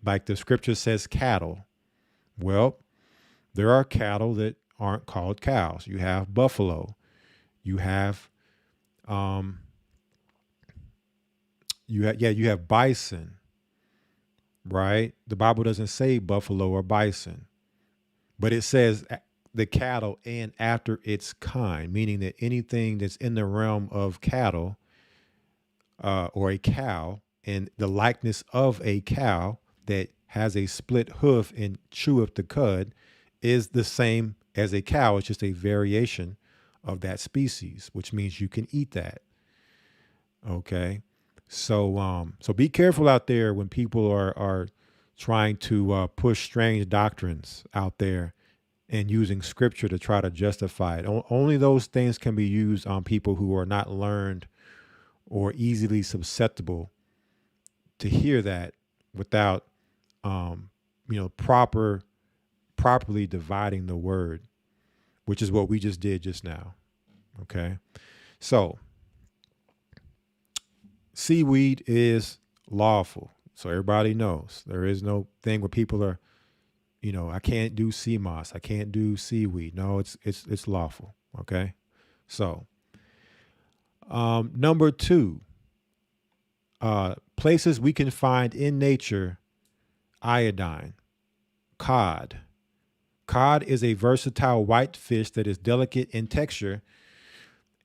Like the scripture says cattle. Well, there are cattle that aren't called cows. You have buffalo. You have you have bison, right? The Bible doesn't say buffalo or bison, but it says the cattle and after its kind, meaning that anything that's in the realm of cattle or a cow and the likeness of a cow that has a split hoof and cheweth the cud is the same as a cow. It's just a variation of that species, which means you can eat that. Okay. So be careful out there when people are trying to push strange doctrines out there and using scripture to try to justify it. Only those things can be used on people who are not learned or easily susceptible to hear that without, properly dividing the word, which is what we just did just now. Okay. So seaweed is lawful. So everybody knows there is no thing where people are, I can't do sea moss. I can't do seaweed. No, it's lawful. Okay. So, number 2, places we can find in nature, iodine, cod. Cod is a versatile white fish that is delicate in texture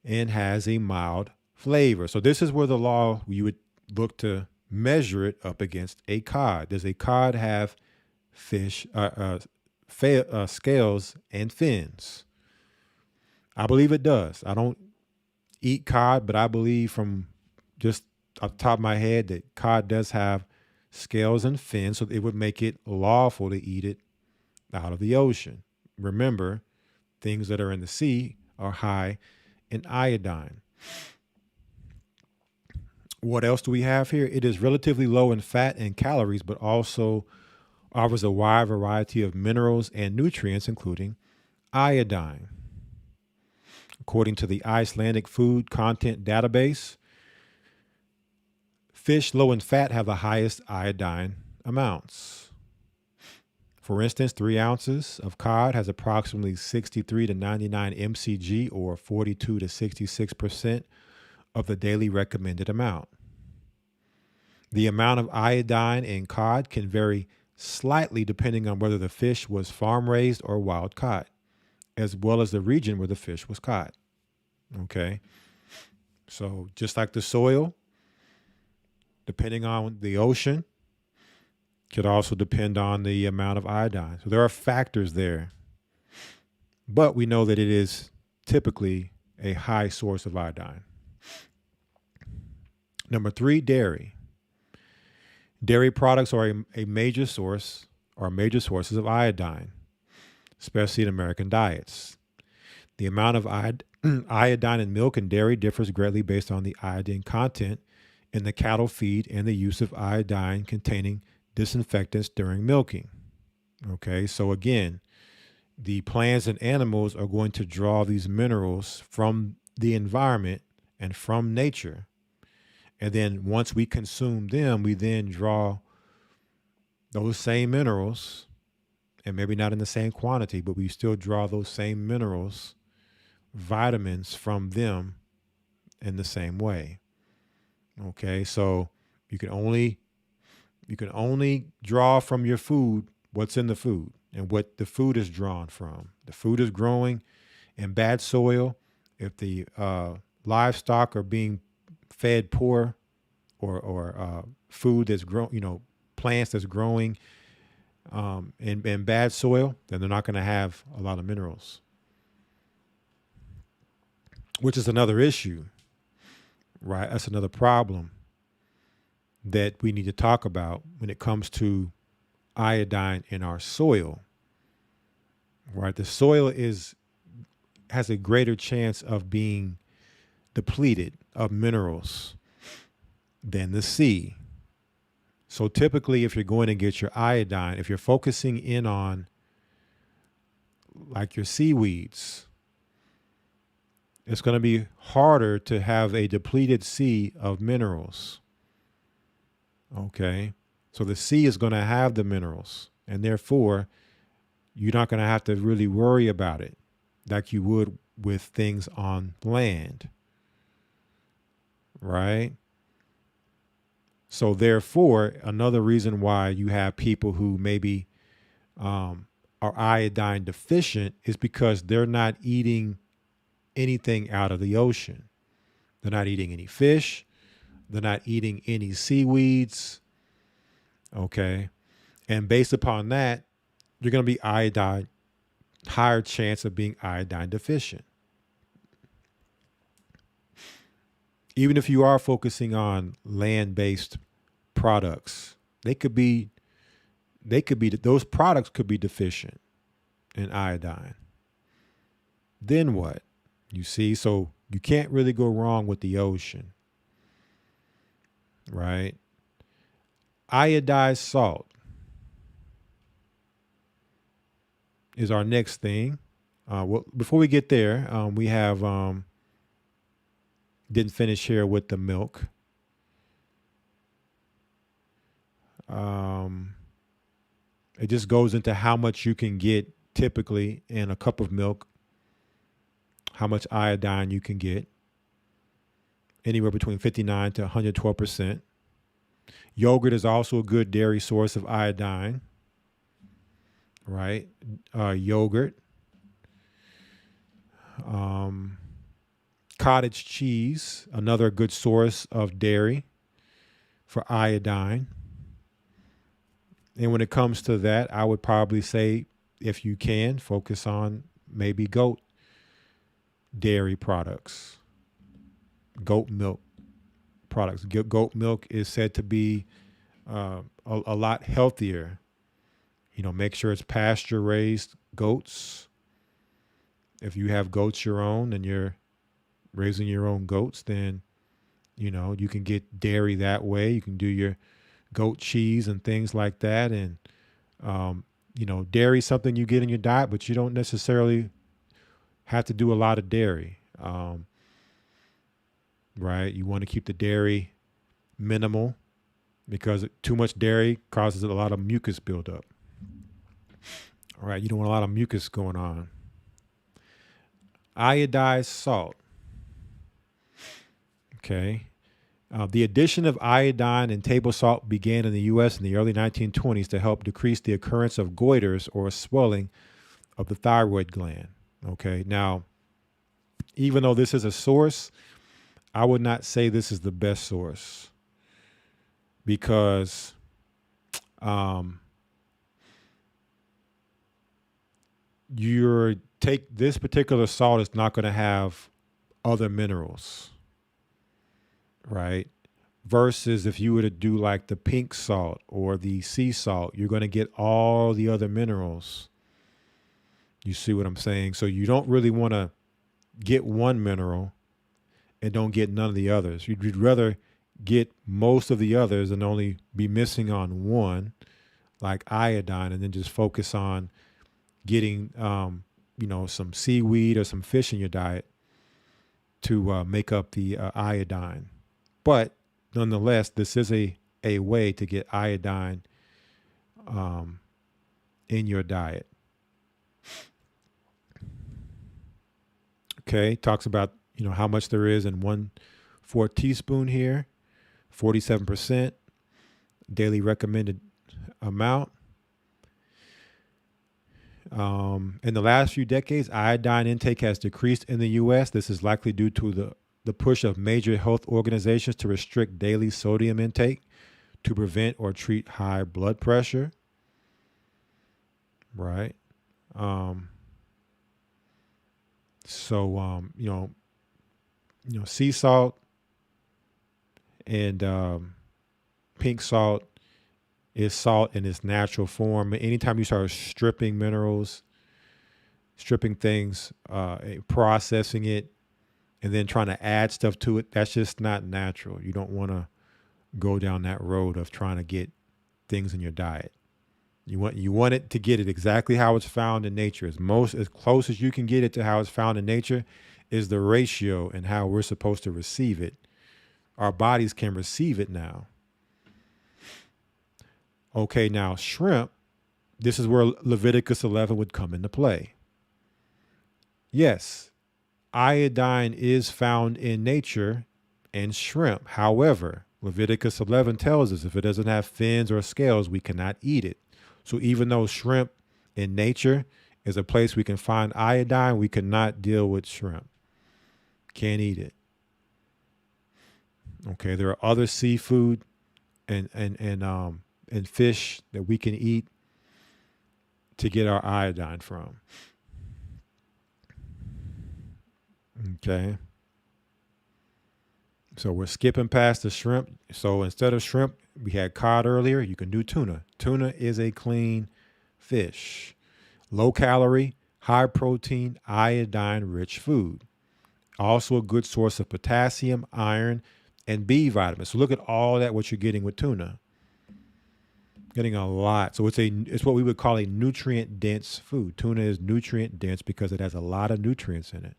and has a mild flavor. So this is where the law, you would look to measure it up against a cod. Does a cod have scales and fins? I believe it does. I don't eat cod, but I believe from just off the top of my head that cod does have scales and fins, so it would make it lawful to eat it out of the ocean. Remember, things that are in the sea are high in iodine. What else do we have here? It is relatively low in fat and calories, but also offers a wide variety of minerals and nutrients, including iodine. According to the Icelandic Food Content Database, fish low in fat have the highest iodine amounts. For instance, 3 ounces of cod has approximately 63 to 99 mcg, or 42 to 66% of the daily recommended amount. The amount of iodine in cod can vary slightly depending on whether the fish was farm raised or wild caught, as well as the region where the fish was caught. Okay. So just like the soil, depending on the ocean, Could also depend on the amount of iodine. So there are factors there. But we know that it is typically a high source of iodine. Number 3, dairy. Dairy products are a major source or major sources of iodine, especially in American diets. The amount of iodine in milk and dairy differs greatly based on the iodine content in the cattle feed and the use of iodine containing disinfectants during milking. Okay, so again, the plants and animals are going to draw these minerals from the environment and from nature. And then once we consume them, we then draw those same minerals, and maybe not in the same quantity, but we still draw those same minerals, vitamins from them in the same way. Okay, so you can only draw from your food what's in the food and what the food is drawn from. The food is growing in bad soil. If the livestock are being fed poor or food that's grown, plants that's growing in bad soil, then they're not going to have a lot of minerals, which is another issue, right? That's another problem that we need to talk about when it comes to iodine in our soil, right? The soil has a greater chance of being depleted of minerals than the sea. So typically, if you're going to get your iodine, if you're focusing in on like your seaweeds, it's going to be harder to have a depleted sea of minerals. Okay. So the sea is going to have the minerals, and therefore you're not going to have to really worry about it like you would with things on land. Right? So therefore, another reason why you have people who maybe are iodine deficient is because they're not eating anything out of the ocean. They're not eating any fish. They're not eating any seaweeds. Okay. And based upon that, you're going to be higher chance of being iodine deficient. Even if you are focusing on land-based products, those products could be deficient in iodine. Then what? You see, so you can't really go wrong with the ocean, right? Iodized salt is our next thing. Well, before we get there, we have didn't finish here with the milk. It just goes into how much you can get typically in a cup of milk, how much iodine you can get, anywhere between 59 to 112%. Yogurt is also a good dairy source of iodine, right? Yogurt. Cottage cheese, another good source of dairy for iodine. And when it comes to that, I would probably say, if you can, focus on maybe goat dairy products, goat milk products. Goat milk is said to be a lot healthier. Make sure it's pasture raised goats. If you have goats your own and you're raising your own goats, then you can get dairy that way. You can do your goat cheese and things like that. And dairy is something you get in your diet, but you don't necessarily have to do a lot of dairy. Right? You want to keep the dairy minimal because too much dairy causes a lot of mucus buildup. All right, you don't want a lot of mucus going on. Iodized salt. Okay. The addition of iodine and table salt began in the U.S. in the early 1920s to help decrease the occurrence of goiters or swelling of the thyroid gland. Okay. Now, even though this is a source, I would not say this is the best source because Um, your take this particular salt is not going to have other minerals, right? Versus if you were to do like the pink salt or the sea salt, you're going to get all the other minerals. You see what I'm saying? So you don't really want to get one mineral and don't get none of the others. You'd rather get most of the others and only be missing on one, like iodine, and then just focus on getting, some seaweed or some fish in your diet to make up the iodine. But nonetheless, this is a way to get iodine um, in your diet. Okay, talks about how much there is in 1/4 teaspoon here, 47% daily recommended amount. In the last few decades, iodine intake has decreased in the U.S. This is likely due to the push of major health organizations to restrict daily sodium intake to prevent or treat high blood pressure. Right. So sea salt and pink salt is salt in its natural form. Anytime you start stripping minerals, stripping things, processing it, and then trying to add stuff to it, that's just not natural. You don't want to go down that road of trying to get things in your diet. You want it to get it exactly how it's found in nature. As close as you can get it to how it's found in nature is the ratio and how we're supposed to receive it. Our bodies can receive it now. Okay, now shrimp, this is where Leviticus 11 would come into play. Yes, iodine is found in nature in shrimp. However, Leviticus 11 tells us if it doesn't have fins or scales, we cannot eat it. So even though shrimp in nature is a place we can find iodine, we cannot deal with shrimp. Can't eat it. Okay, there are other seafood and fish that we can eat to get our iodine from. Okay. So we're skipping past the shrimp. So instead of shrimp, we had cod earlier. You can do tuna. Tuna is a clean fish. Low calorie, high protein, iodine rich food. Also a good source of potassium, iron, and B vitamins. So look at all that what you're getting with tuna. Getting a lot. So it's what we would call a nutrient dense food. Tuna is nutrient dense because it has a lot of nutrients in it.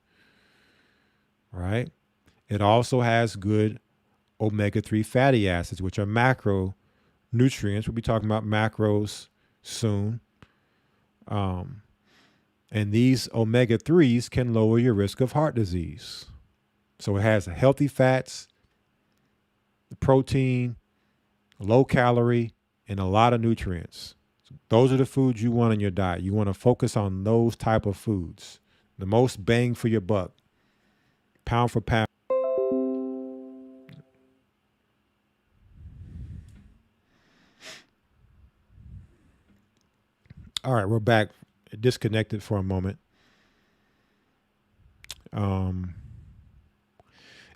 Right? It also has good omega-3 fatty acids, which are macronutrients. We'll be talking about macros soon. And these omega-3s can lower your risk of heart disease. So it has healthy fats, protein, low calorie, and a lot of nutrients. So those are the foods you want in your diet. You want to focus on those type of foods. The most bang for your buck, pound for pound. All right, we're back. Disconnected for a moment.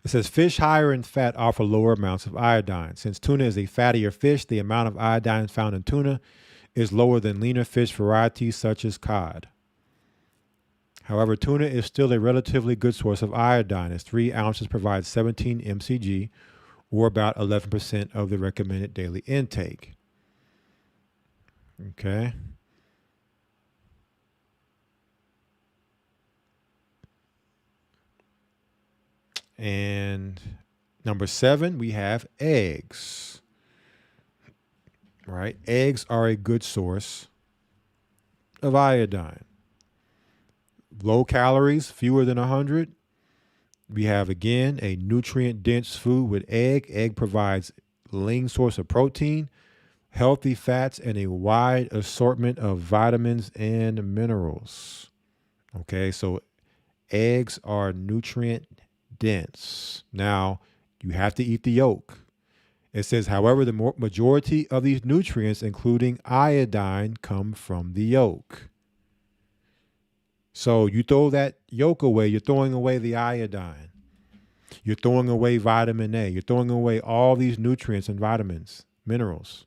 It says fish higher in fat offer lower amounts of iodine. Since tuna is a fattier fish, the amount of iodine found in tuna is lower than leaner fish varieties such as cod. However, tuna is still a relatively good source of iodine, as 3 ounces provides 17 mcg, or about 11% of the recommended daily intake. Okay. And number 7, we have eggs. Right? Eggs are a good source of iodine. Low calories, fewer than 100. We have, again, a nutrient-dense food with egg. Egg provides lean source of protein, healthy fats, and a wide assortment of vitamins and minerals. Okay, so eggs are nutrient dense. Now, you have to eat the yolk. It says, however, the majority of these nutrients, including iodine, come from the yolk. So you throw that yolk away, you're throwing away the iodine. You're throwing away vitamin A. You're throwing away all these nutrients and vitamins, minerals.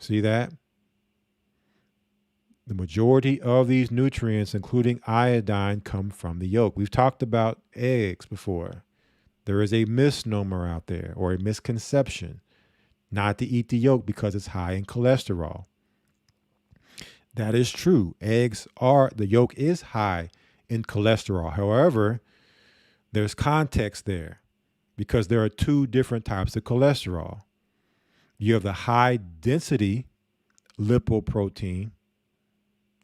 See that? The majority of these nutrients, including iodine, come from the yolk. We've talked about eggs before. There is a misnomer out there, or a misconception, not to eat the yolk because it's high in cholesterol. That is true. The yolk is high in cholesterol. However, there's context there because there are two different types of cholesterol. You have the high density lipoprotein,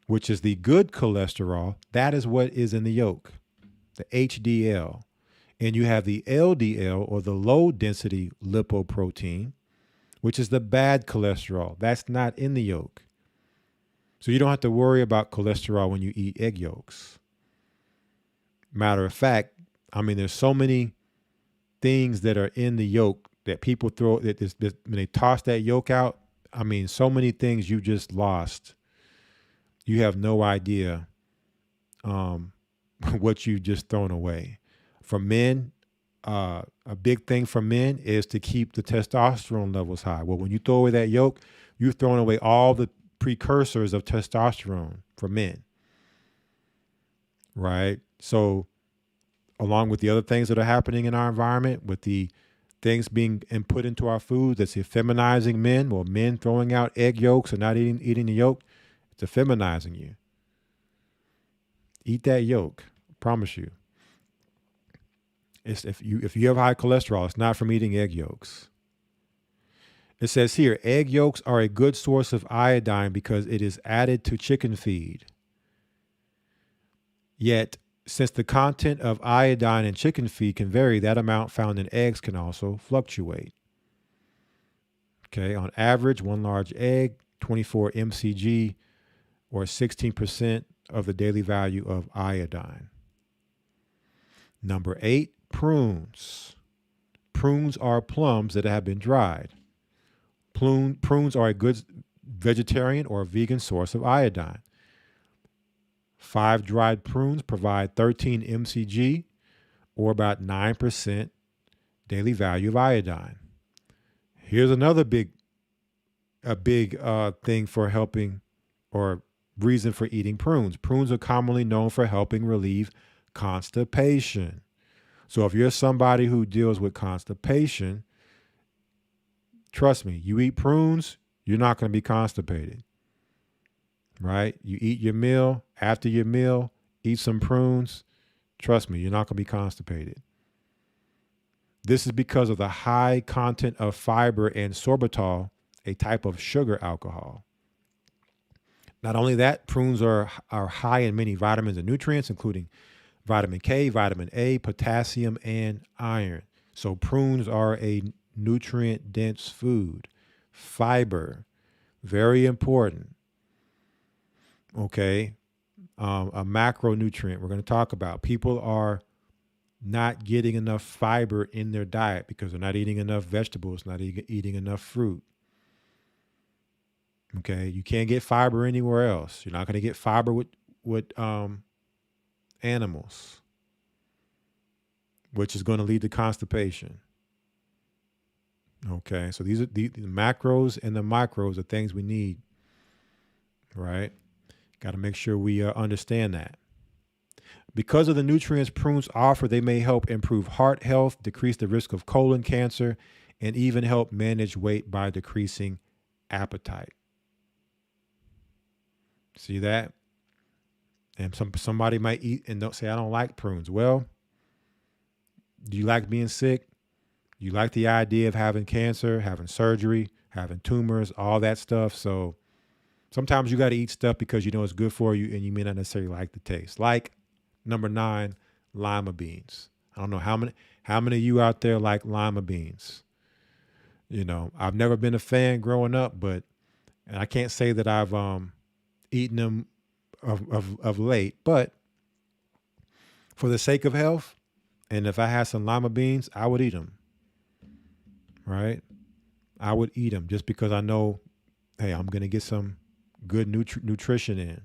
which is the good cholesterol. That is what is in the yolk, the HDL. And you have the LDL, or the low density lipoprotein, which is the bad cholesterol. That's not in the yolk. So you don't have to worry about cholesterol when you eat egg yolks. Matter of fact, I mean, there's so many things that are in the yolk that people throw, when they toss that yolk out, I mean, so many things you just lost. You have no idea what you just thrown away. For men, a big thing for men is to keep the testosterone levels high. Well, when you throw away that yolk, you've thrown away all the precursors of testosterone for men, right? So along with the other things that are happening in our environment, with the things being input into our food that's effeminizing men, or men throwing out egg yolks and not eating the yolk, it's effeminizing you. Eat that yolk, I promise you. If you have high cholesterol, it's not from eating egg yolks. It says here, egg yolks are a good source of iodine because it is added to chicken feed. Yet, since the content of iodine in chicken feed can vary, that amount found in eggs can also fluctuate. Okay, on average, one large egg, 24 mcg, or 16% of the daily value of iodine. Number 8, prunes. Prunes are plums that have been dried. Prunes are a good vegetarian or vegan source of iodine. 5 dried prunes provide 13 mcg, or about 9% daily value of iodine. Here's another big thing for helping, or reason for eating prunes. Prunes are commonly known for helping relieve constipation. So if you're somebody who deals with constipation, trust me, you eat prunes, you're not going to be constipated. Right? You eat your meal, after your meal, eat some prunes. Trust me, you're not going to be constipated. This is because of the high content of fiber and sorbitol, a type of sugar alcohol. Not only that, prunes are high in many vitamins and nutrients, including vitamin K, vitamin A, potassium, and iron. So prunes are a nutrient-dense food. Fiber, very important. Okay, a macronutrient we're going to talk about. People are not getting enough fiber in their diet because they're not eating enough vegetables, not eating enough fruit. Okay, you can't get fiber anywhere else. You're not going to get fiber with animals, which is going to lead to constipation. Okay, so these are the macros and the micros are things we need, right? Got to make sure we understand that. Because of the nutrients prunes offer, they may help improve heart health, decrease the risk of colon cancer, and even help manage weight by decreasing appetite. See that? And somebody might eat and don't say, I don't like prunes. Well, do you like being sick? You like the idea of having cancer, having surgery, having tumors, all that stuff. So sometimes you got to eat stuff because you know it's good for you and you may not necessarily like the taste. Like number 9, lima beans. I don't know how many of you out there like lima beans. You know, I've never been a fan growing up, and I can't say that I've eaten them of late, but for the sake of health, and if I had some lima beans, I would eat them. right? I would eat them just because I know, hey, I'm going to get some good nutrition in.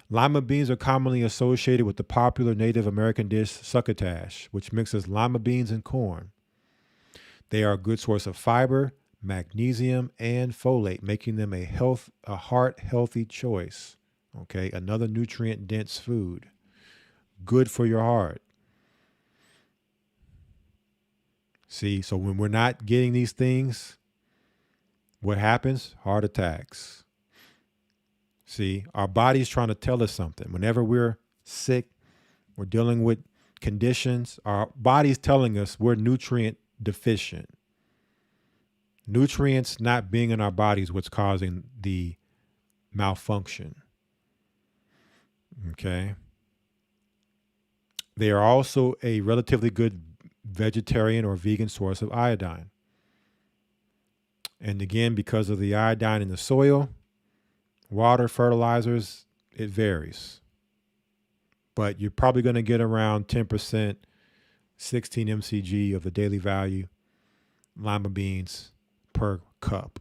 Lima beans are commonly associated with the popular Native American dish succotash, which mixes lima beans and corn. They are a good source of fiber, magnesium, and folate, making them a heart healthy choice. Okay, another nutrient dense food, good for your heart. See, so when we're not getting these things, what happens? Heart attacks. See, our body's trying to tell us something. Whenever we're sick, we're dealing with conditions, our body's telling us we're nutrient deficient. Nutrients not being in our bodies what's causing the malfunction. Okay. They are also a relatively good vegetarian or vegan source of iodine. And again, because of the iodine in the soil, water, fertilizers, it varies. But you're probably going to get around 10%, 16 mcg of the daily value lima beans per cup.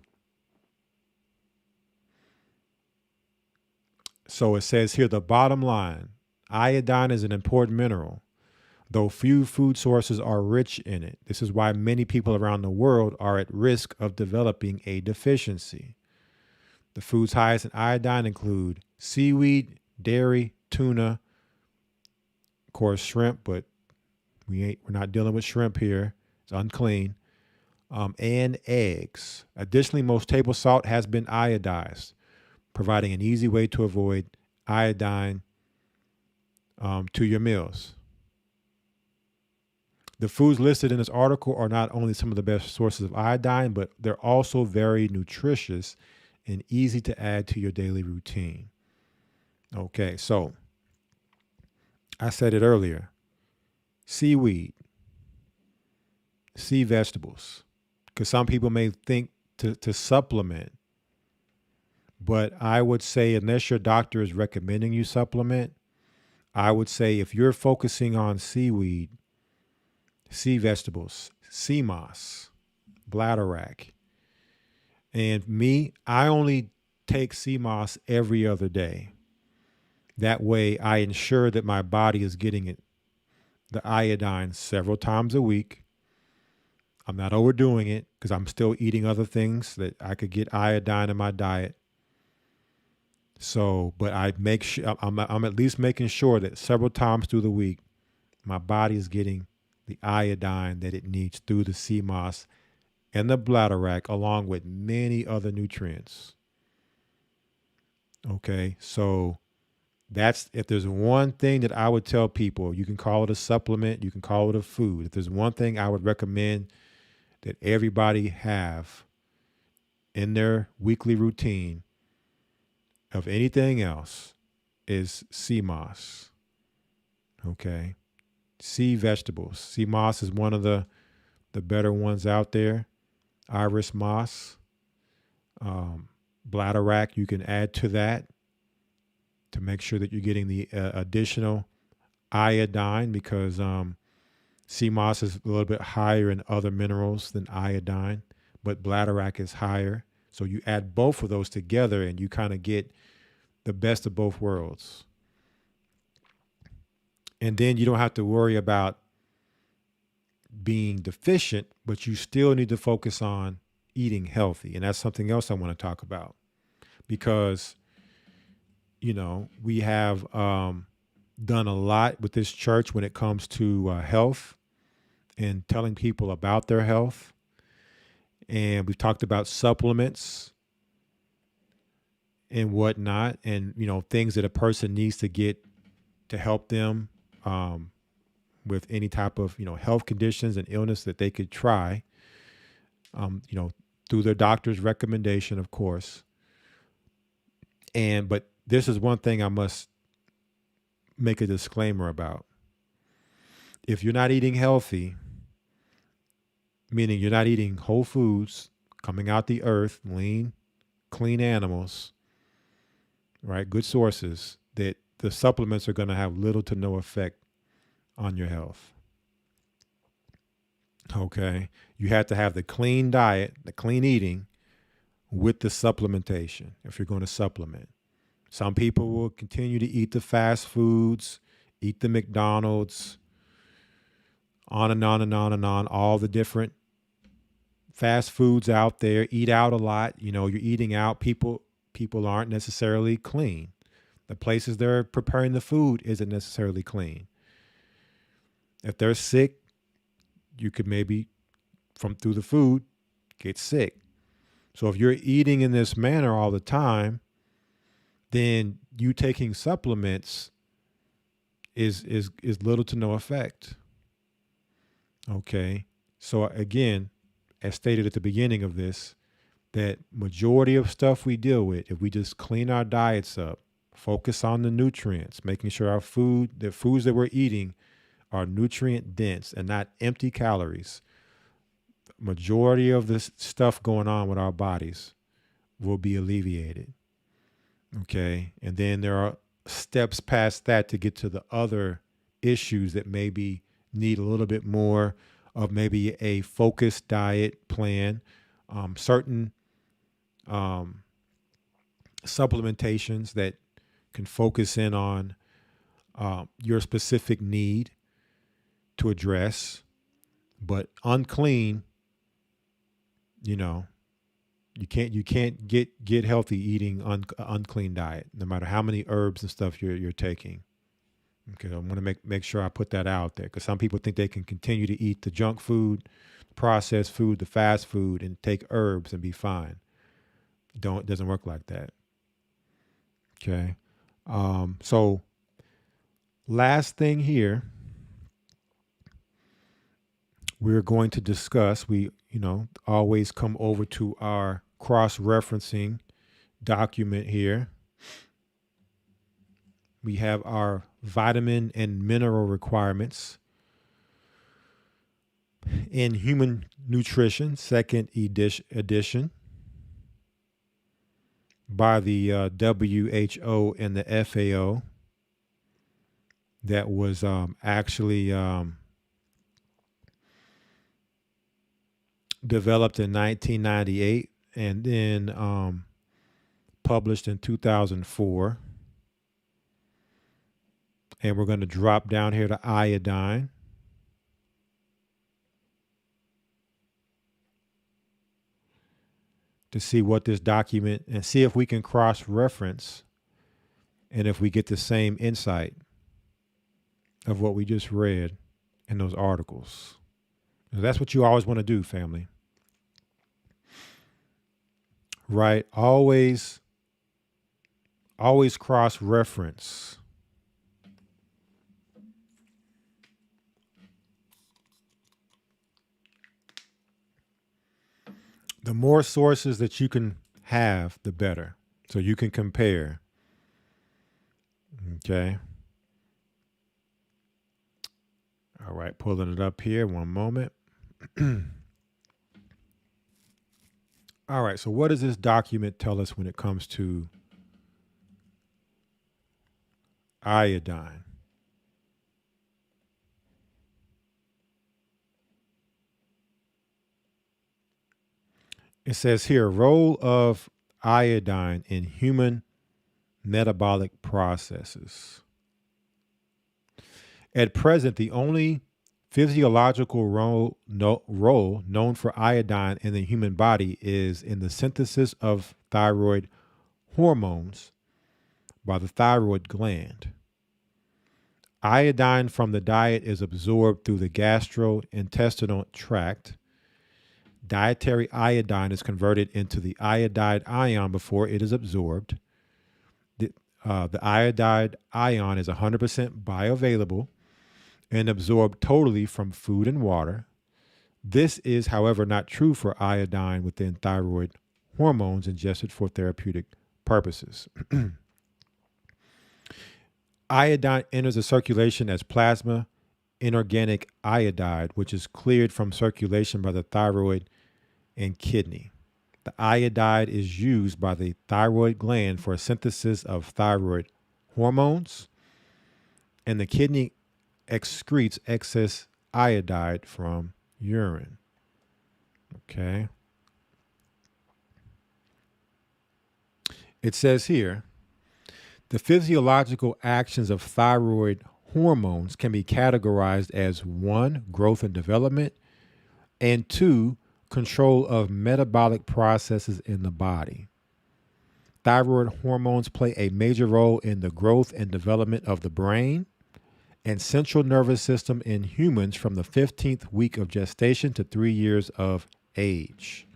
So it says here, the bottom line, iodine is an important mineral, though few food sources are rich in it. This is why many people around the world are at risk of developing a deficiency. The foods highest in iodine include seaweed, dairy, tuna, of course, shrimp, but we're not dealing with shrimp here. It's unclean. And eggs. Additionally, most table salt has been iodized, providing an easy way to avoid iodine to your meals. The foods listed in this article are not only some of the best sources of iodine, but they're also very nutritious and easy to add to your daily routine. Okay, so I said it earlier. Seaweed, sea vegetables, because some people may think to supplement, but I would say unless your doctor is recommending you supplement, I would say if you're focusing on seaweed, sea vegetables, sea moss, bladderwrack, and me, I only take sea moss every other day. That way I ensure that my body is getting it, the iodine several times a week. I'm not overdoing it because I'm still eating other things that I could get iodine in my diet. So, but I make sure I'm at least making sure that several times through the week, my body is getting the iodine that it needs through the sea moss and the bladderwrack, along with many other nutrients. Okay, so that's, if there's one thing that I would tell people, you can call it a supplement, you can call it a food. If there's one thing I would recommend that everybody have in their weekly routine of anything else is sea moss. Okay. Sea vegetables. Sea moss is one of the better ones out there. Iris moss. Bladderwrack, you can add to that to make sure that you're getting the additional iodine, because sea moss is a little bit higher in other minerals than iodine, but bladderwrack is higher. So you add both of those together and you kind of get the best of both worlds. And then you don't have to worry about being deficient, but you still need to focus on eating healthy. And that's something else I want to talk about, because, you know, we have done a lot with this church when it comes to health and telling people about their health. And we've talked about supplements and whatnot, and, you know, things that a person needs to get to help them with any type of, you know, health conditions and illness that they could try, you know, through their doctor's recommendation, of course. But this is one thing I must make a disclaimer about. If you're not eating healthy, meaning you're not eating whole foods coming out the earth, lean, clean animals, right? Good sources, that the supplements are going to have little to no effect on your health. Okay. You have to have the clean diet, the clean eating with the supplementation if you're going to supplement. Some people will continue to eat the fast foods, eat the McDonald's, on and on and on and on, all the different fast foods out there, eat out a lot. You're eating out. People aren't necessarily clean. The places they're preparing the food isn't necessarily clean. If they're sick, you could maybe from through the food get sick. So if you're eating in this manner all the time, then you taking supplements is little to no effect. Okay. So again, as stated at the beginning of this, that majority of stuff we deal with, if we just clean our diets up, focus on the nutrients, making sure the foods that we're eating are nutrient dense and not empty calories, majority of this stuff going on with our bodies will be alleviated. Okay. And then there are steps past that to get to the other issues that maybe need a little bit more of maybe a focused diet plan, certain supplementations that can focus in on your specific need to address. But unclean, you can't get healthy eating unclean diet, no matter how many herbs and stuff you're taking. Okay, I'm going to make sure I put that out there because some people think they can continue to eat the junk food, processed food, the fast food, and take herbs and be fine. It doesn't work like that. Okay, so last thing here, we're going to discuss. We always come over to our cross-referencing document here. We have our vitamin and mineral requirements in human nutrition, second edition by the WHO and the FAO. That was actually developed in 1998 and then published in 2004. And we're going to drop down here to iodine. To see what this document, and see if we can cross-reference and if we get the same insight of what we just read in those articles. And that's what you always want to do, family. Right? Always cross-reference. The more sources that you can have, the better. So you can compare. Okay. All right, pulling it up here. One moment. All right, so what does this document tell us when it comes to iodine? It says here, role of iodine in human metabolic processes. At present, the only physiological role known for iodine in the human body is in the synthesis of thyroid hormones by the thyroid gland. Iodine from the diet is absorbed through the gastrointestinal tract. Dietary iodine is converted into the iodide ion before it is absorbed. The iodide ion is 100% bioavailable and absorbed totally from food and water. This is, however, not true for iodine within thyroid hormones ingested for therapeutic purposes. Iodine enters the circulation as plasma inorganic iodide, which is cleared from circulation by the thyroid and kidney. The iodide is used by the thyroid gland for synthesis of thyroid hormones, and the kidney excretes excess iodide from urine. Okay. It says here, the physiological actions of thyroid hormones can be categorized as one, growth and development, and two, control of metabolic processes in the body. Thyroid hormones play a major role in the growth and development of the brain and central nervous system in humans from the 15th week of gestation to 3 years of age.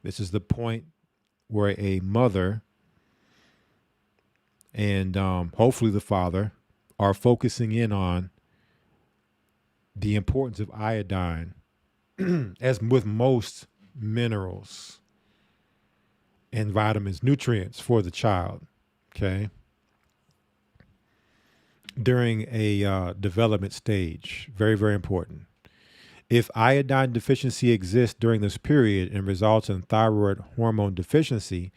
This is the point where a mother and hopefully the father are focusing in on the importance of iodine, as with most minerals and vitamins, nutrients for the child, okay, during a development stage. Very, very important. If iodine deficiency exists during this period and results in thyroid hormone deficiency,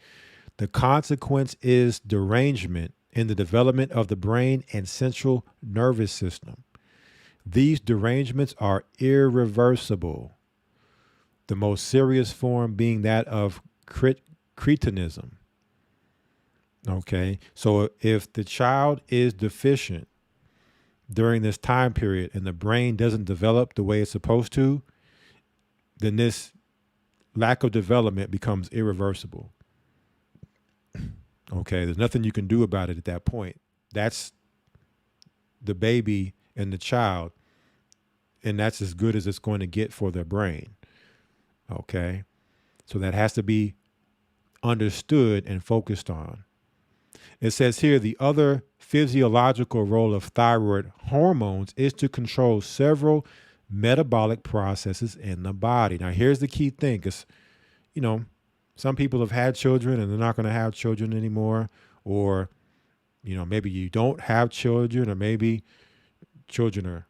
the consequence is derangement in the development of the brain and central nervous system. These derangements are irreversible, the most serious form being that of cretinism. Okay, so if the child is deficient during this time period and the brain doesn't develop the way it's supposed to, then this lack of development becomes irreversible. Okay, there's nothing you can do about it at that point. That's the baby and the child, and that's as good as it's going to get for their brain. Okay, so that has to be understood and focused on. It says here the other physiological role of thyroid hormones is to control several metabolic processes in the body. Now, here's the key thing, because, you know, some people have had children and they're not going to have children anymore, or, you know, maybe you don't have children, or maybe children are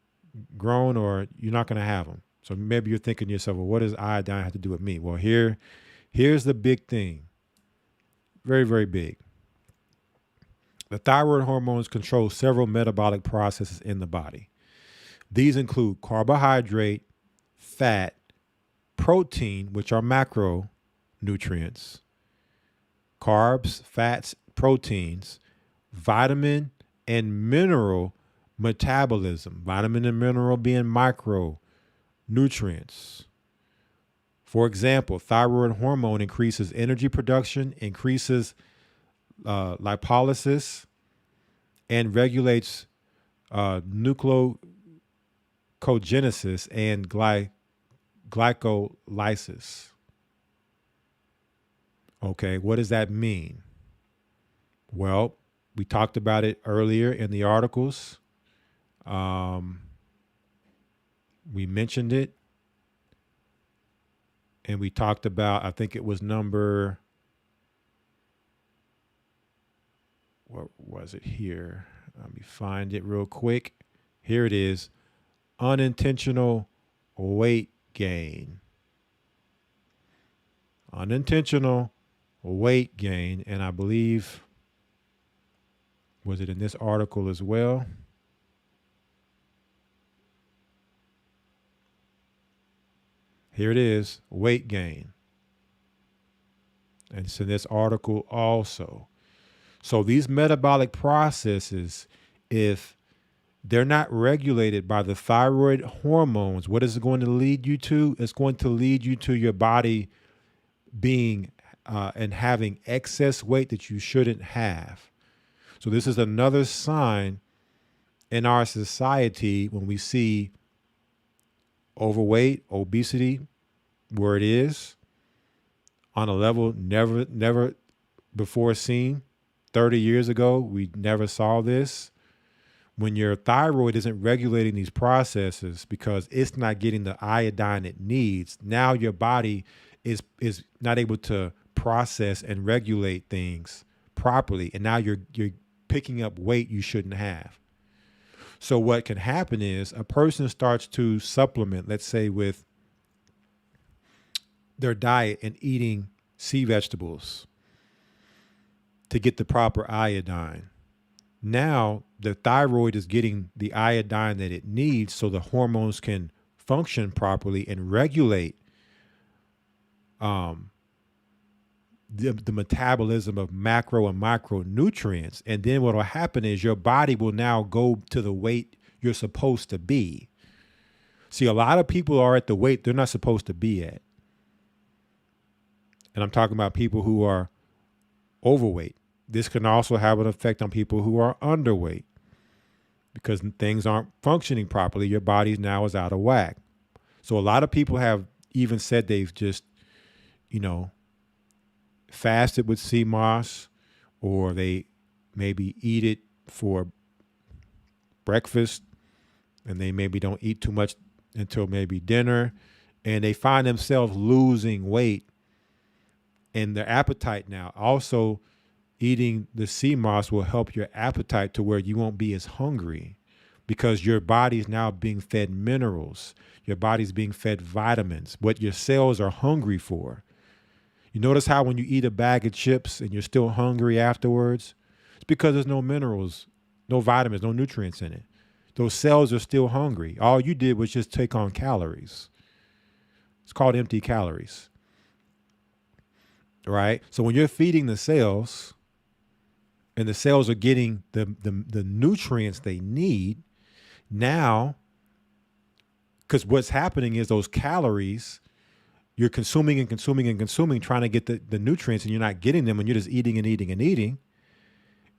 grown or you're not going to have them. So maybe you're thinking to yourself, well, what does iodine have to do with me? Well, here's the big thing. Very, very big. The thyroid hormones control several metabolic processes in the body. These include carbohydrate, fat, protein, which are macronutrients, carbs, fats, proteins, vitamin and mineral metabolism, vitamin and mineral being micronutrients. For example, thyroid hormone increases energy production, increases lipolysis, and regulates nucleogenesis and glycolysis. Okay, what does that mean? Well, we talked about it earlier in the articles. We mentioned it, and we talked about, I think it was number, what was it here? Let me find it real quick. Here it is. Unintentional weight gain. Unintentional weight gain. And I believe, was it in this article as well? Here it is, weight gain. And it's in this article also. So these metabolic processes, if they're not regulated by the thyroid hormones, what is it going to lead you to? It's going to lead you to your body being and having excess weight that you shouldn't have. So this is another sign in our society when we see overweight, obesity, where it is on a level never before seen. 30 years ago, we never saw this. When your thyroid isn't regulating these processes because it's not getting the iodine it needs, now your body is not able to process and regulate things properly, and now you're picking up weight you shouldn't have. So what can happen is a person starts to supplement, let's say, with their diet and eating sea vegetables to get the proper iodine. Now the thyroid is getting the iodine that it needs so the hormones can function properly and regulate um, the metabolism of macro and micronutrients. And then what will happen is your body will now go to the weight you're supposed to be. See, a lot of people are at the weight they're not supposed to be at. And I'm talking about people who are overweight. This can also have an effect on people who are underweight because things aren't functioning properly. Your body now is out of whack. So a lot of people have even said they've just, fasted with sea moss, or they maybe eat it for breakfast and they maybe don't eat too much until maybe dinner, and they find themselves losing weight and their appetite now. Also, eating the sea moss will help your appetite to where you won't be as hungry because your body's now being fed minerals. Your body's being fed vitamins, what your cells are hungry for. You notice how when you eat a bag of chips and you're still hungry afterwards? It's because there's no minerals, no vitamins, no nutrients in it. Those cells are still hungry. All you did was just take on calories. It's called empty calories. Right? So when you're feeding the cells and the cells are getting the nutrients they need, now, because what's happening is those calories, you're consuming and consuming and consuming, trying to get the nutrients, and you're not getting them, and you're just eating and eating and eating,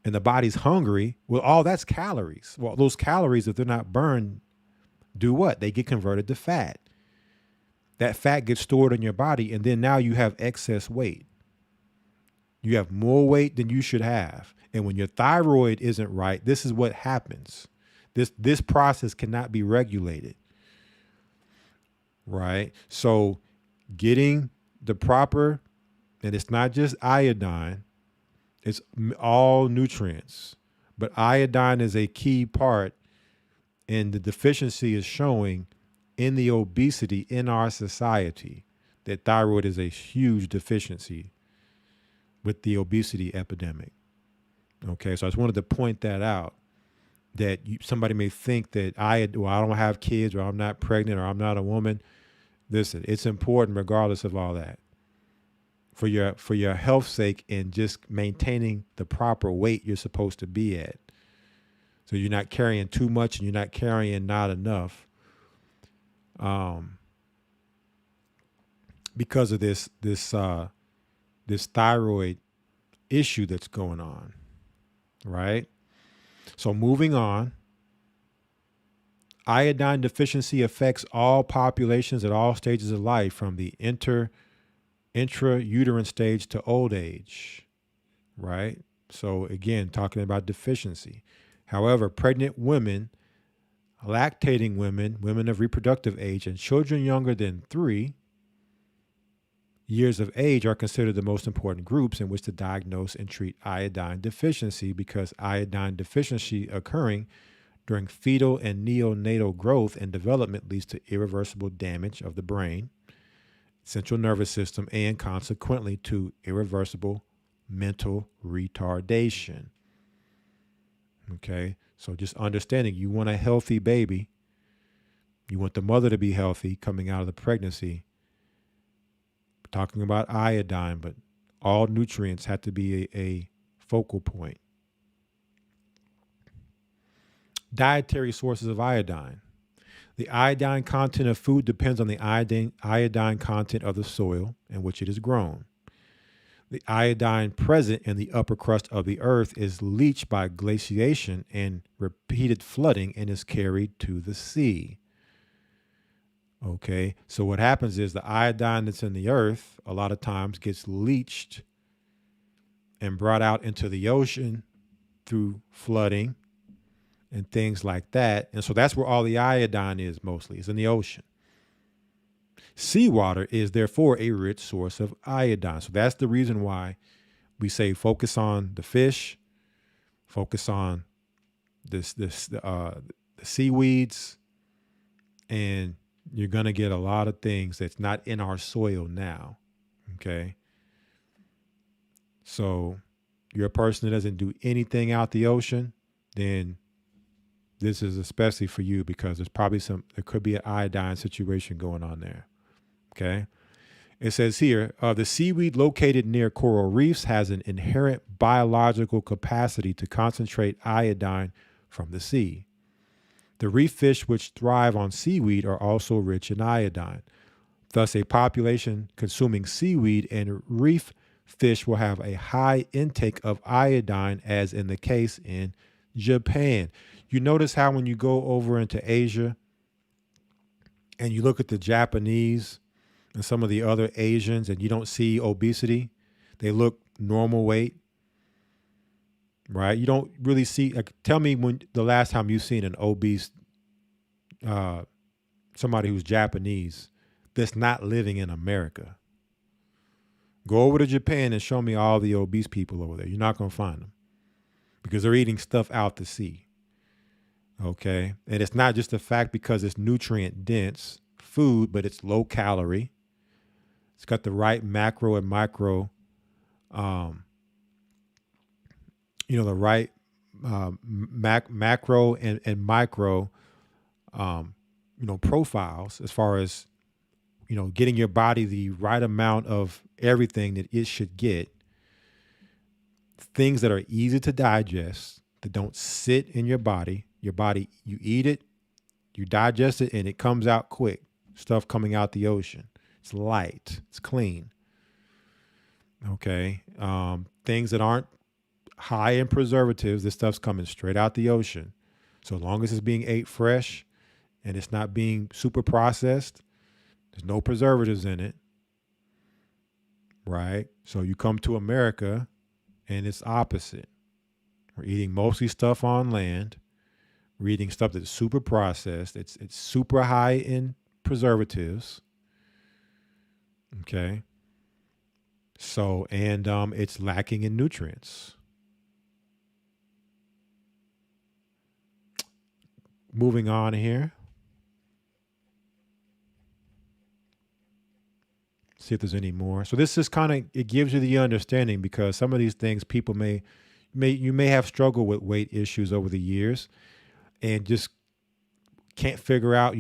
and the body's hungry. Well, all that's calories. Well, those calories, if they're not burned, do what? They get converted to fat. That fat gets stored in your body, and then now you have excess weight. You have more weight than you should have. And when your thyroid isn't right, this is what happens. This process cannot be regulated. Right? So getting the proper, and it's not just iodine, it's all nutrients. But iodine is a key part, and the deficiency is showing in the obesity in our society that thyroid is a huge deficiency with the obesity epidemic. Okay, so I just wanted to point that out, that somebody may think that I don't have kids, or I'm not pregnant, or I'm not a woman. Listen, it's important regardless of all that. For your health's sake, and just maintaining the proper weight you're supposed to be at. So you're not carrying too much and you're not carrying not enough. Because of this thyroid issue that's going on, right? So moving on, iodine deficiency affects all populations at all stages of life, from the intrauterine stage to old age, right? So again, talking about deficiency. However, pregnant women, lactating women, women of reproductive age, and children younger than 3 years of age are considered the most important groups in which to diagnose and treat iodine deficiency, because iodine deficiency occurring during fetal and neonatal growth and development leads to irreversible damage of the brain, central nervous system, and consequently to irreversible mental retardation. Okay, so just understanding, you want a healthy baby, you want the mother to be healthy coming out of the pregnancy. Talking about iodine, but all nutrients have to be a focal point. Dietary sources of iodine. The iodine content of food depends on the iodine content of the soil in which it is grown. The iodine present in the upper crust of the earth is leached by glaciation and repeated flooding and is carried to the sea. Okay, so what happens is the iodine that's in the earth a lot of times gets leached and brought out into the ocean through flooding and things like that. And so that's where all the iodine is mostly, is in the ocean. Seawater is therefore a rich source of iodine. So that's the reason why we say focus on the fish, focus on the seaweeds, and you're going to get a lot of things that's not in our soil now. Okay. So you're a person that doesn't do anything out the ocean, then This is especially for you because there could be an iodine situation going on there. Okay. It says here, the seaweed located near coral reefs has an inherent biological capacity to concentrate iodine from the sea. The reef fish which thrive on seaweed are also rich in iodine. Thus, a population consuming seaweed and reef fish will have a high intake of iodine, as in the case in Japan. You notice how when you go over into Asia and you look at the Japanese and some of the other Asians and you don't see obesity, they look normal weight, right? You don't really see, like, tell me when the last time you've seen an obese, somebody who's Japanese that's not living in America. Go over to Japan and show me all the obese people over there. You're not going to find them because they're eating stuff out to sea. Okay. And it's not just the fact because it's nutrient dense food, but it's low calorie. It's got the right macro and micro, the right macro and micro, profiles as far as, getting your body the right amount of everything that it should get. Things that are easy to digest, that don't sit in your body. Your body, you eat it, you digest it, and it comes out quick. Stuff coming out the ocean. It's light. It's clean. Okay. Things that aren't high in preservatives, this stuff's coming straight out the ocean. So long as it's being ate fresh and it's not being super processed, there's no preservatives in it. Right? So you come to America and it's opposite. We're eating mostly stuff on land. We're eating stuff that's super processed. It's super high in preservatives. Okay. So, and it's lacking in nutrients. Moving on here. See if there's any more. So this is it gives you the understanding because some of these things people you may have struggled with weight issues over the years and just can't figure out,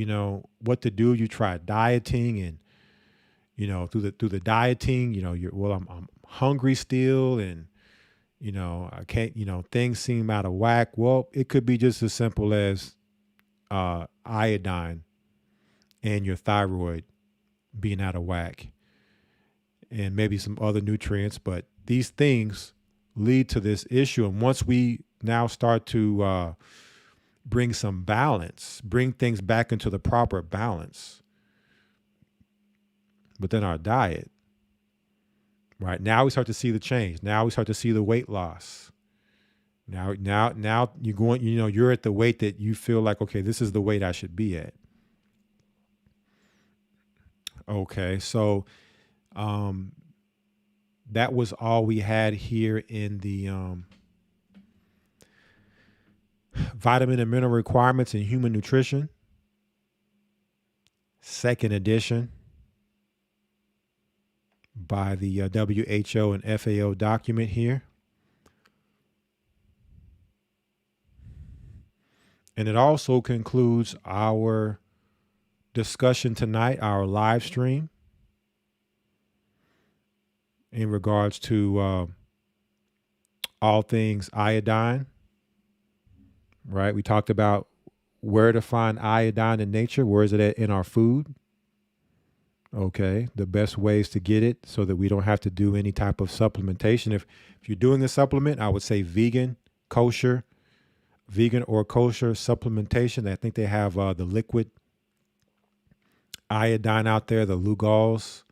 what to do. You try dieting and, through the dieting, I'm hungry still and, I can't, things seem out of whack. Well, it could be just as simple as iodine and your thyroid being out of whack and maybe some other nutrients, but these things lead to this issue. And once we now start to bring some balance, bring things back into the proper balance within our diet, right? Now we start to see the change. Now we start to see the weight loss. Now you're going, you're at the weight that you feel like, okay, this is the weight I should be at. Okay, so that was all we had here in the vitamin and mineral requirements in human nutrition, second edition by the WHO and FAO document here. And it also concludes our discussion tonight, our live stream in regards to all things iodine, right? We talked about where to find iodine in nature. Where is it in our food? Okay, the best ways to get it so that we don't have to do any type of supplementation. If you're doing a supplement, I would say vegan or kosher supplementation. I think they have the liquid iodine out there, the Lugol's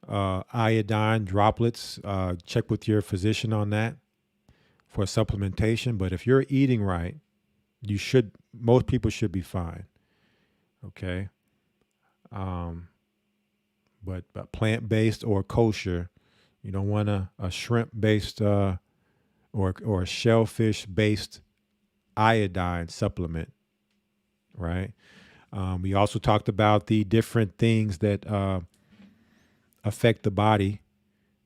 iodine droplets. Check with your physician on that for supplementation. But if you're eating right, most people should be fine. Okay. But plant-based or kosher, you don't want a shrimp-based or a shellfish-based iodine supplement, right? We also talked about the different things that affect the body,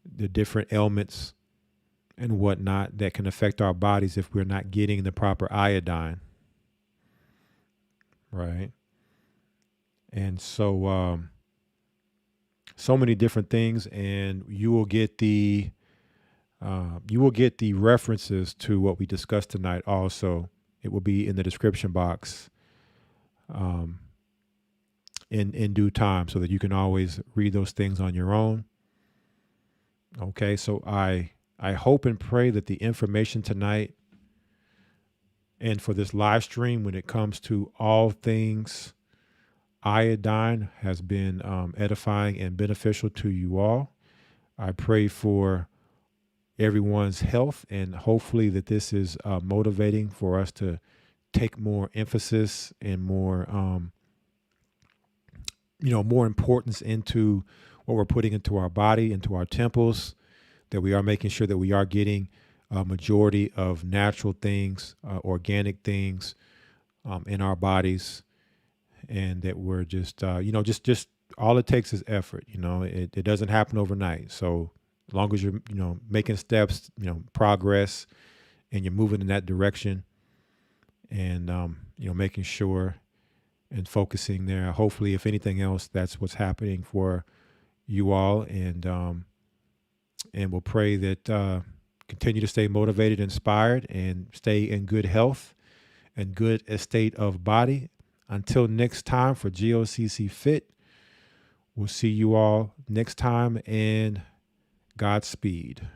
the different ailments and whatnot that can affect our bodies if we're not getting the proper iodine. right? And so many different things, and you will get the references to what we discussed tonight. Also, it will be in the description box um, in due time, so that you can always read those things on your own. Okay, so I hope and pray that the information tonight and for this live stream, when it comes to all things iodine, has been edifying and beneficial to you all. I pray for everyone's health, and hopefully that this is motivating for us to take more emphasis and more, more importance into what we're putting into our body, into our temples, that we are making sure that we are getting a majority of natural things, organic things in our bodies, and that we're just all it takes is effort. It doesn't happen overnight. So as long as you're, making steps, progress, and you're moving in that direction, and making sure and focusing there. Hopefully, if anything else, that's what's happening for you all, and we'll pray that continue to stay motivated, inspired, and stay in good health and good estate of body. Until next time for G.O.C.C. Fit, we'll see you all next time, and Godspeed.